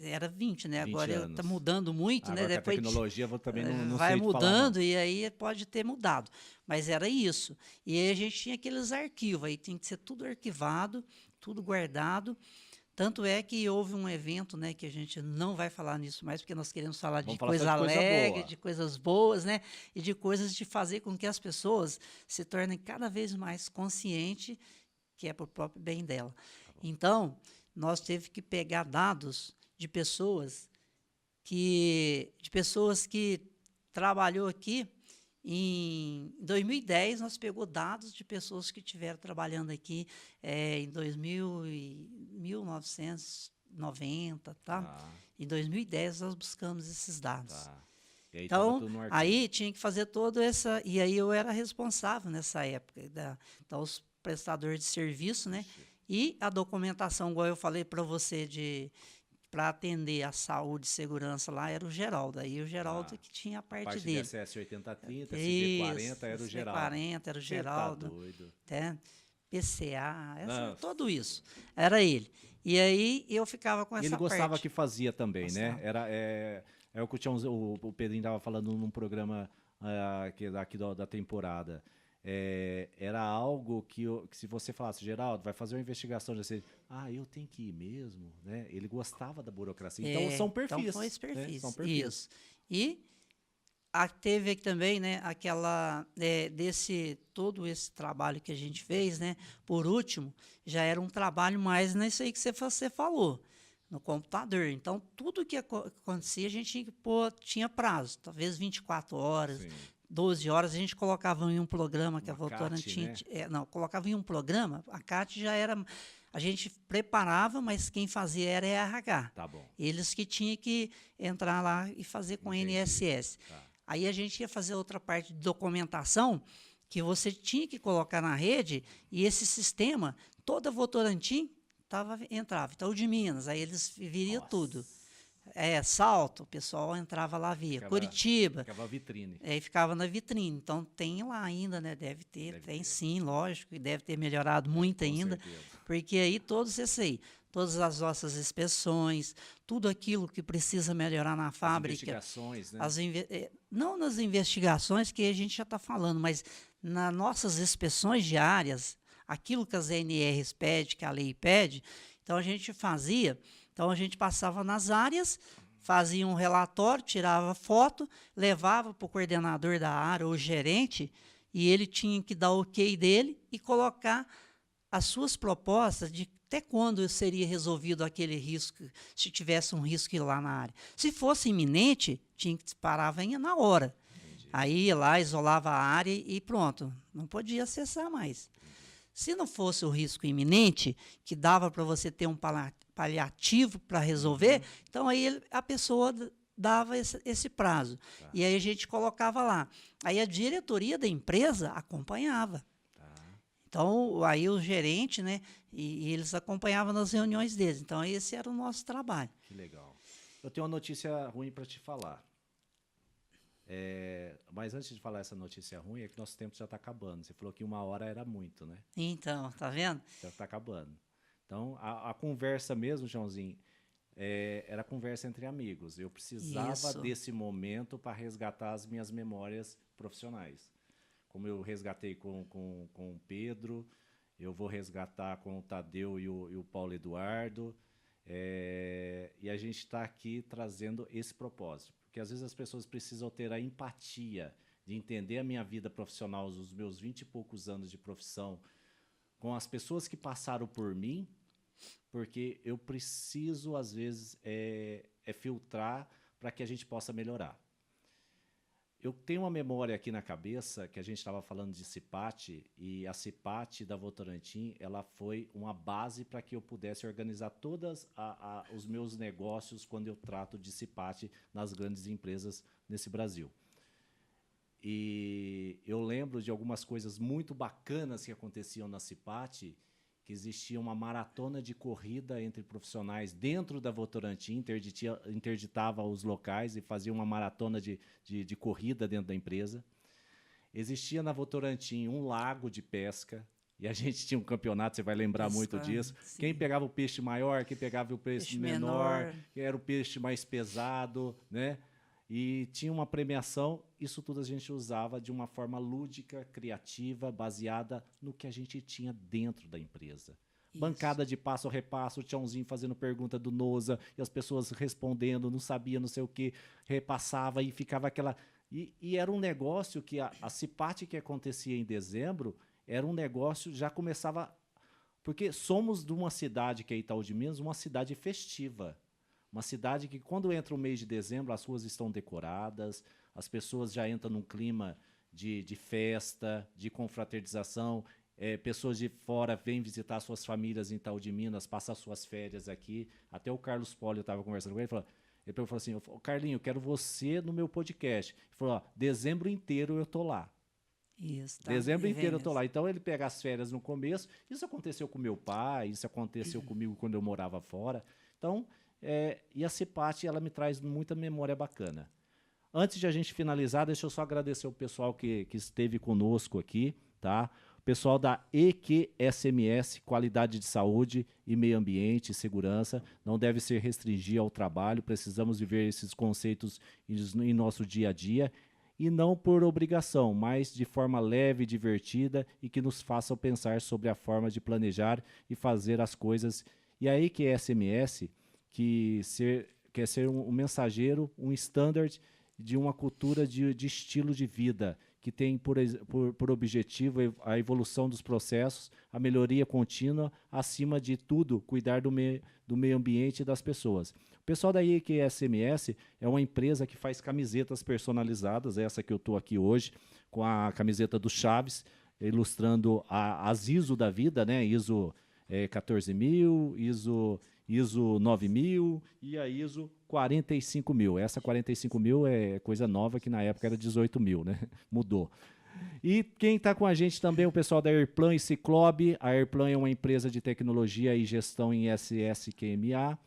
Era 20, né? 20 Agora está anos. mudando muito, Agora né? com a Depois tecnologia também não vai sei te falar, mudando não. e aí pode ter mudado. Mas era isso. E aí a gente tinha aqueles arquivos, aí tem que ser tudo arquivado, tudo guardado. Tanto é que houve um evento, né, que a gente não vai falar nisso mais, porque nós queremos falar Vamos de falar coisa só de coisa alegre, boa. de coisas boas, né, e de coisas de fazer com que as pessoas se tornem cada vez mais conscientes que é para o próprio bem dela. Então, nós teve que pegar dados de pessoas que trabalhou aqui. Em 2010, nós pegou dados de pessoas que estiveram trabalhando aqui em 1990, tá? Tá, Em 2010, nós buscamos esses dados. tá. E aí tava Então, tudo no arquivo. aí tinha que fazer toda essa... E aí eu era responsável nessa época. Então, os prestadores de serviço, né? E a documentação, igual eu falei para você, para atender a saúde e segurança lá, era o Geraldo. Aí o Geraldo que tinha a parte de dele. SS 8030, Isso, CD40 era o Geraldo. CD40 era o Cê Geraldo. Tá doido. Né? PCA, Nossa. tudo isso. Era ele. E aí eu ficava com E essa ele gostava parte. que fazia também, né? Gostava. É o que o Pedrinho estava falando num programa aqui da temporada. Era algo que se você falasse, Geraldo, vai fazer uma investigação, já sei, eu tenho que ir mesmo, né? Ele gostava da burocracia. Então são perfis. Então foi esse perfis. Né? São perfis. Isso. E teve aqui também, né, todo esse trabalho que a gente fez, né? Por último, já era um trabalho mais nisso aí que você falou, no computador. Então, tudo que acontecia, a gente tinha que pôr, tinha prazo, talvez 24 horas, Sim. 12 horas, a gente colocava em um programa que a Votorantim tinha. Não, colocava em um programa, a CAT já era. A gente preparava, mas quem fazia era a RH. Tá bom. Eles que tinham que entrar lá e fazer com a INSS. Tá. Aí a gente ia fazer outra parte de documentação que você tinha que colocar na rede e esse sistema, toda Votorantim entrava. Então, o de Minas, aí eles viriam tudo. Salto, o pessoal entrava lá, via. Curitiba. Ficava vitrine. Aí ficava na vitrine. Então, tem lá ainda, né? Deve ter. Sim, lógico. E deve ter melhorado muito ainda. Certeza. Porque aí, todos esses aí, todas as nossas inspeções, tudo aquilo que precisa melhorar na fábrica. As investigações, né? Não nas investigações que a gente já está falando, mas nas nossas inspeções diárias, aquilo que as NRs pedem, que a lei pede, então a gente fazia. Então, a gente passava nas áreas, fazia um relatório, tirava foto, levava para o coordenador da área ou gerente, e ele tinha que dar o ok dele e colocar as suas propostas de até quando seria resolvido aquele risco, se tivesse um risco lá na área. Se fosse iminente, tinha que parar na hora. Entendi. Aí ia lá, isolava a área e pronto, não podia acessar mais. Se não fosse o risco iminente, que dava para você ter um paliativo para resolver, então aí a pessoa dava esse prazo. Tá. E aí a gente colocava lá. Aí a diretoria da empresa acompanhava. Tá. Então, aí o gerente, né, e eles acompanhavam nas reuniões deles. Então, esse era o nosso trabalho. Que legal. Eu tenho uma notícia ruim para te falar. Mas antes de falar essa notícia ruim, é que nosso tempo já está acabando. Você falou que 1 hora era muito, né? Então, tá vendo? Já está acabando. Então, a conversa mesmo, Joãozinho, era conversa entre amigos. Eu precisava desse momento para resgatar as minhas memórias profissionais. Como eu resgatei com o Pedro, eu vou resgatar com o Tadeu e o Paulo Eduardo. E a gente está aqui trazendo esse propósito. Porque às vezes as pessoas precisam ter a empatia de entender a minha vida profissional, os meus 20 e poucos anos de profissão, com as pessoas que passaram por mim, porque eu preciso, às vezes, filtrar para que a gente possa melhorar. eu tenho uma memória aqui na cabeça que a gente estava falando de CIPAT, e a CIPAT da Votorantim, ela foi uma base para que eu pudesse organizar todos os meus negócios quando eu trato de CIPAT nas grandes empresas nesse Brasil. E eu lembro de algumas coisas muito bacanas que aconteciam na CIPAT, que existia uma maratona de corrida entre profissionais dentro da Votorantim, interditava os locais e fazia uma maratona de corrida dentro da empresa. Existia na Votorantim um lago de pesca, e a gente tinha um campeonato, você vai lembrar muito disso. Sim. Quem pegava o peixe maior, quem pegava o peixe menor, quem era o peixe mais pesado, né? E tinha uma premiação, isso tudo a gente usava de uma forma lúdica, criativa, baseada no que a gente tinha dentro da empresa. Isso. Bancada de passo a repasso, o Tchãozinho fazendo pergunta do Noza, e as pessoas respondendo, não sabia, não sei o que, repassava e ficava aquela... E era um negócio que a CIPAT que acontecia em dezembro, era um negócio, já começava... Porque somos de uma cidade, que é Itaú de Minas, uma cidade festiva. Uma cidade que, quando entra o mês de dezembro, as ruas estão decoradas, as pessoas já entram num clima de festa, de confraternização, pessoas de fora vêm visitar suas famílias em Itaú de Minas, passar suas férias aqui. Até o Carlos Poli, eu estava conversando com ele, ele falou assim, Carlinho, eu quero você no meu podcast. Ele falou, dezembro inteiro eu estou lá. Isso, tá? Dezembro inteiro eu estou lá. Então, ele pega as férias no começo. Isso aconteceu com meu pai, isso aconteceu comigo quando eu morava fora. Então... e a CIPAT, ela me traz muita memória bacana. Antes de a gente finalizar, deixa eu só agradecer o pessoal que esteve conosco aqui, tá? O pessoal da EQSMS, Qualidade de Saúde e Meio Ambiente e Segurança, não deve ser restringir ao trabalho, precisamos viver esses conceitos em nosso dia a dia, e não por obrigação, mas de forma leve e divertida, e que nos façam pensar sobre a forma de planejar e fazer as coisas. E a EQSMS... quer ser um mensageiro, um standard de uma cultura de estilo de vida, que tem por objetivo a evolução dos processos, a melhoria contínua, acima de tudo, cuidar do meio ambiente e das pessoas. O pessoal da IQSMS é uma empresa que faz camisetas personalizadas, essa que eu estou aqui hoje, com a camiseta do Chaves, ilustrando as ISO da vida, né? ISO 14.000, ISO 9.000 e a ISO 45.000. Essa 45.000 é coisa nova, que na época era 18.000, né? Mudou. E quem está com a gente também é o pessoal da Airplan e Ciclobe. A Airplan é uma empresa de tecnologia e gestão em SSQMA.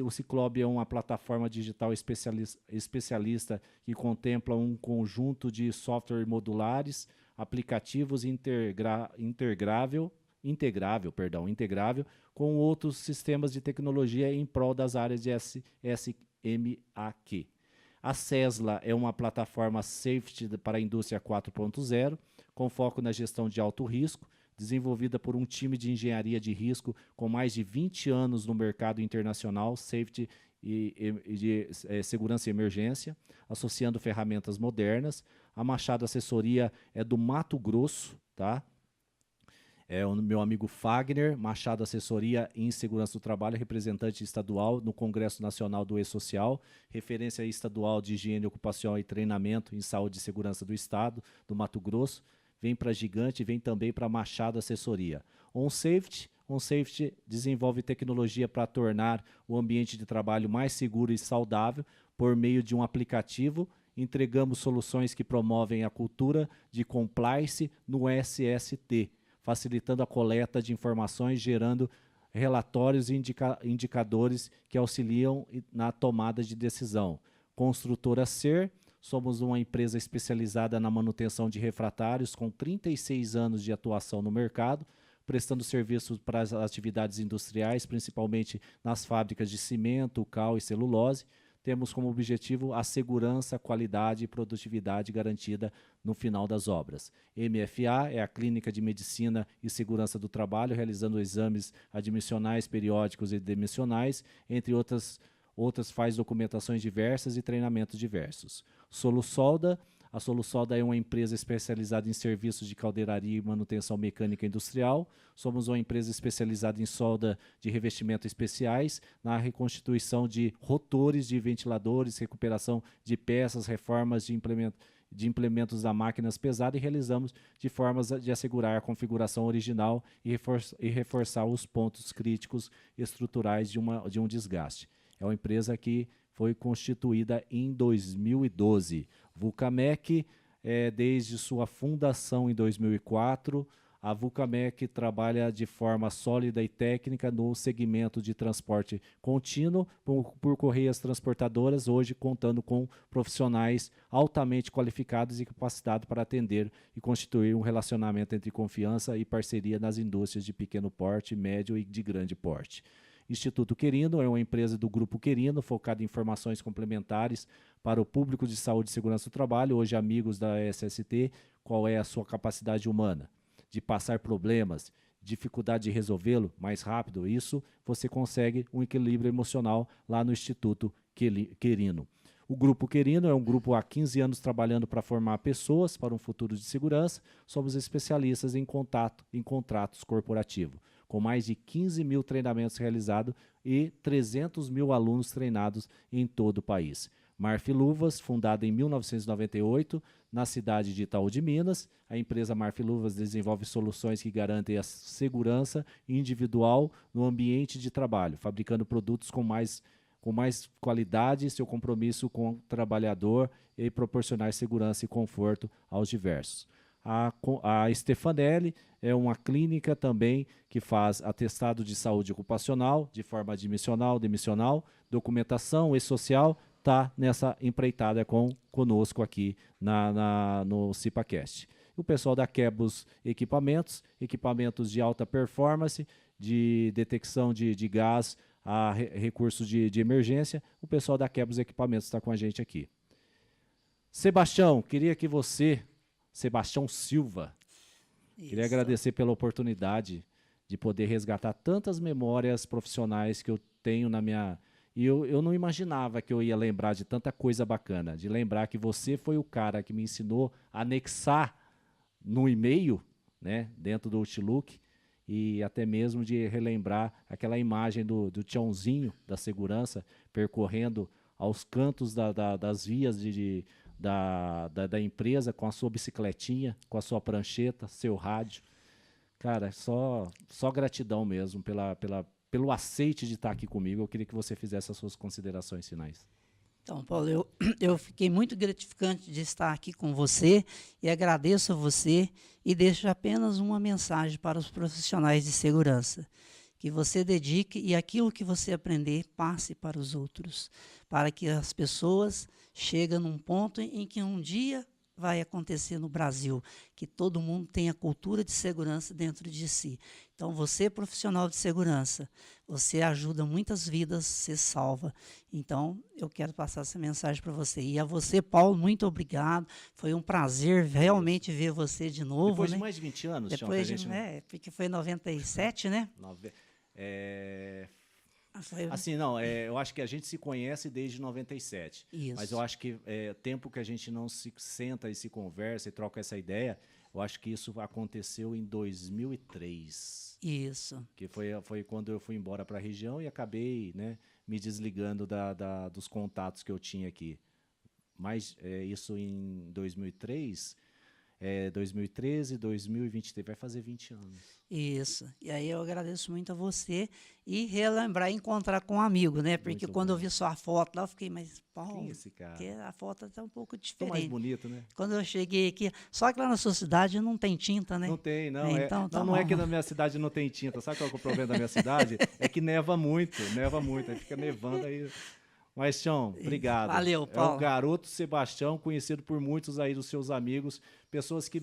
O Ciclobe é uma plataforma digital especialista que contempla um conjunto de software modulares, aplicativos integrável, com outros sistemas de tecnologia em prol das áreas de SSMAQ. A Cesla é uma plataforma safety para a indústria 4.0, com foco na gestão de alto risco, desenvolvida por um time de engenharia de risco com mais de 20 anos no mercado internacional, safety e de segurança e emergência, associando ferramentas modernas. A Machado Assessoria é do Mato Grosso, tá? É o meu amigo Fagner, Machado Assessoria em Segurança do Trabalho, representante estadual no Congresso Nacional do E-Social, referência estadual de higiene ocupacional e treinamento em saúde e segurança do Estado, do Mato Grosso. Vem para Gigante, vem também para Machado Assessoria. OnSafety desenvolve tecnologia para tornar o ambiente de trabalho mais seguro e saudável por meio de um aplicativo. Entregamos soluções que promovem a cultura de compliance no SST, facilitando a coleta de informações, gerando relatórios e indicadores que auxiliam na tomada de decisão. Construtora Ser, somos uma empresa especializada na manutenção de refratários com 36 anos de atuação no mercado, prestando serviços para as atividades industriais, principalmente nas fábricas de cimento, cal e celulose. Temos como objetivo a segurança, qualidade e produtividade garantida no final das obras. MFA é a Clínica de Medicina e Segurança do Trabalho, realizando exames admissionais, periódicos e demissionais, entre outras faz documentações diversas e treinamentos diversos. Solusolda. A Solusolda é uma empresa especializada em serviços de caldeiraria e manutenção mecânica industrial. Somos uma empresa especializada em solda de revestimento especiais, na reconstituição de rotores de ventiladores, recuperação de peças, reformas de de implementos da máquinas pesadas e realizamos de formas de assegurar a configuração original e reforçar os pontos críticos estruturais de um desgaste. É uma empresa que foi constituída em 2012. Vulcamec, desde sua fundação em 2004, a Vulcamec trabalha de forma sólida e técnica no segmento de transporte contínuo por correias transportadoras, hoje contando com profissionais altamente qualificados e capacitados para atender e constituir um relacionamento entre confiança e parceria nas indústrias de pequeno porte, médio e de grande porte. Instituto Querino é uma empresa do Grupo Querino, focada em informações complementares para o público de saúde e segurança do trabalho, hoje amigos da SST. Qual é a sua capacidade humana de passar problemas, dificuldade de resolvê-lo mais rápido? Isso você consegue um equilíbrio emocional lá no Instituto Querino. O Grupo Querino é um grupo há 15 anos trabalhando para formar pessoas para um futuro de segurança. Somos especialistas em contratos corporativos, com mais de 15 mil treinamentos realizados e 300 mil alunos treinados em todo o país. Marf Luvas, fundada em 1998, na cidade de Itaú de Minas. A empresa Marf Luvas desenvolve soluções que garantem a segurança individual no ambiente de trabalho, fabricando produtos com mais qualidade, seu compromisso com o trabalhador e proporcionar segurança e conforto aos diversos. A Stefanelli é uma clínica também que faz atestado de saúde ocupacional, de forma admissional, demissional, documentação e social, está nessa empreitada conosco aqui no CIPAcast. O pessoal da Quebus equipamentos de alta performance, de detecção de gás, a recursos de emergência, o pessoal da Quebus Equipamentos está com a gente aqui. Sebastião, queria que você, Sebastião Silva, queria agradecer pela oportunidade de poder resgatar tantas memórias profissionais que eu tenho na minha... E eu não imaginava que eu ia lembrar de tanta coisa bacana, de lembrar que você foi o cara que me ensinou a anexar no e-mail, né, dentro do Outlook, e até mesmo de relembrar aquela imagem do Tiãozinho da segurança percorrendo aos cantos das vias da empresa com a sua bicicletinha, com a sua prancheta, seu rádio. Cara, só gratidão mesmo pelo aceite de estar aqui comigo. Eu queria que você fizesse as suas considerações finais. Então, Paulo, eu fiquei muito gratificante de estar aqui com você e agradeço a você e deixo apenas uma mensagem para os profissionais de segurança, que você dedique e aquilo que você aprender passe para os outros, para que as pessoas cheguem num ponto em que um dia vai acontecer no Brasil, que todo mundo tenha cultura de segurança dentro de si. Então, você, profissional de segurança, você ajuda muitas vidas, você salva. Então, eu quero passar essa mensagem para você. E a você, Paulo, muito obrigado. Foi um prazer realmente ver você de novo. Depois né? de mais de 20 anos, Depois de, porque foi em 97, né? Assim, não, eu acho que a gente se conhece desde 97. Isso. Mas eu acho que tempo que a gente não se senta e se conversa e troca essa ideia, eu acho que isso aconteceu em 2003. Isso. Que foi quando eu fui embora para a região e acabei, né, me desligando dos contatos que eu tinha aqui. Mas isso em 2003... 2013, 2023, vai fazer 20 anos. Isso. E aí eu agradeço muito a você e relembrar e encontrar com um amigo, né? Porque quando eu vi sua foto lá, eu fiquei, mas Paulo, quem é esse cara? Porque a foto está um pouco diferente. Tô mais bonito, né? Quando eu cheguei aqui, só que lá na sua cidade não tem tinta, né? Não tem, não. Então, não é que na minha cidade não tem tinta. Sabe qual é o problema da minha cidade? É que neva muito, aí fica nevando aí. Mas, Tião, obrigado. Valeu, Paulo. É o garoto Sebastião, conhecido por muitos aí dos seus amigos, pessoas que,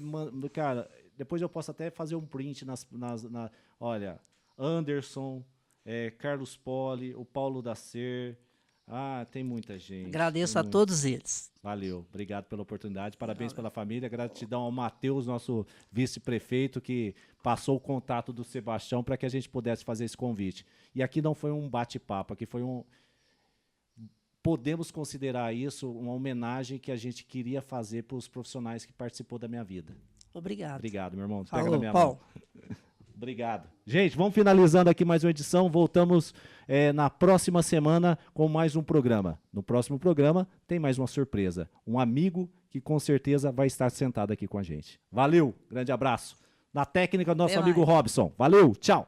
cara, depois eu posso até fazer um print olha, Anderson, Carlos Poli, o Paulo da Ser, tem muita gente. Agradeço a todos eles. Valeu, obrigado pela oportunidade, parabéns pela família, gratidão ao Matheus, nosso vice-prefeito, que passou o contato do Sebastião para que a gente pudesse fazer esse convite. E aqui não foi um bate-papo, aqui foi podemos considerar isso uma homenagem que a gente queria fazer para os profissionais que participou da minha vida. Obrigado. Obrigado, meu irmão. Falou, pega na minha Paulo. mão. Obrigado. Gente, vamos finalizando aqui mais uma edição. Voltamos na próxima semana com mais um programa. No próximo programa tem mais uma surpresa. Um amigo que com certeza vai estar sentado aqui com a gente. Valeu, grande abraço. Na técnica do nosso amigo Robson. Valeu, tchau.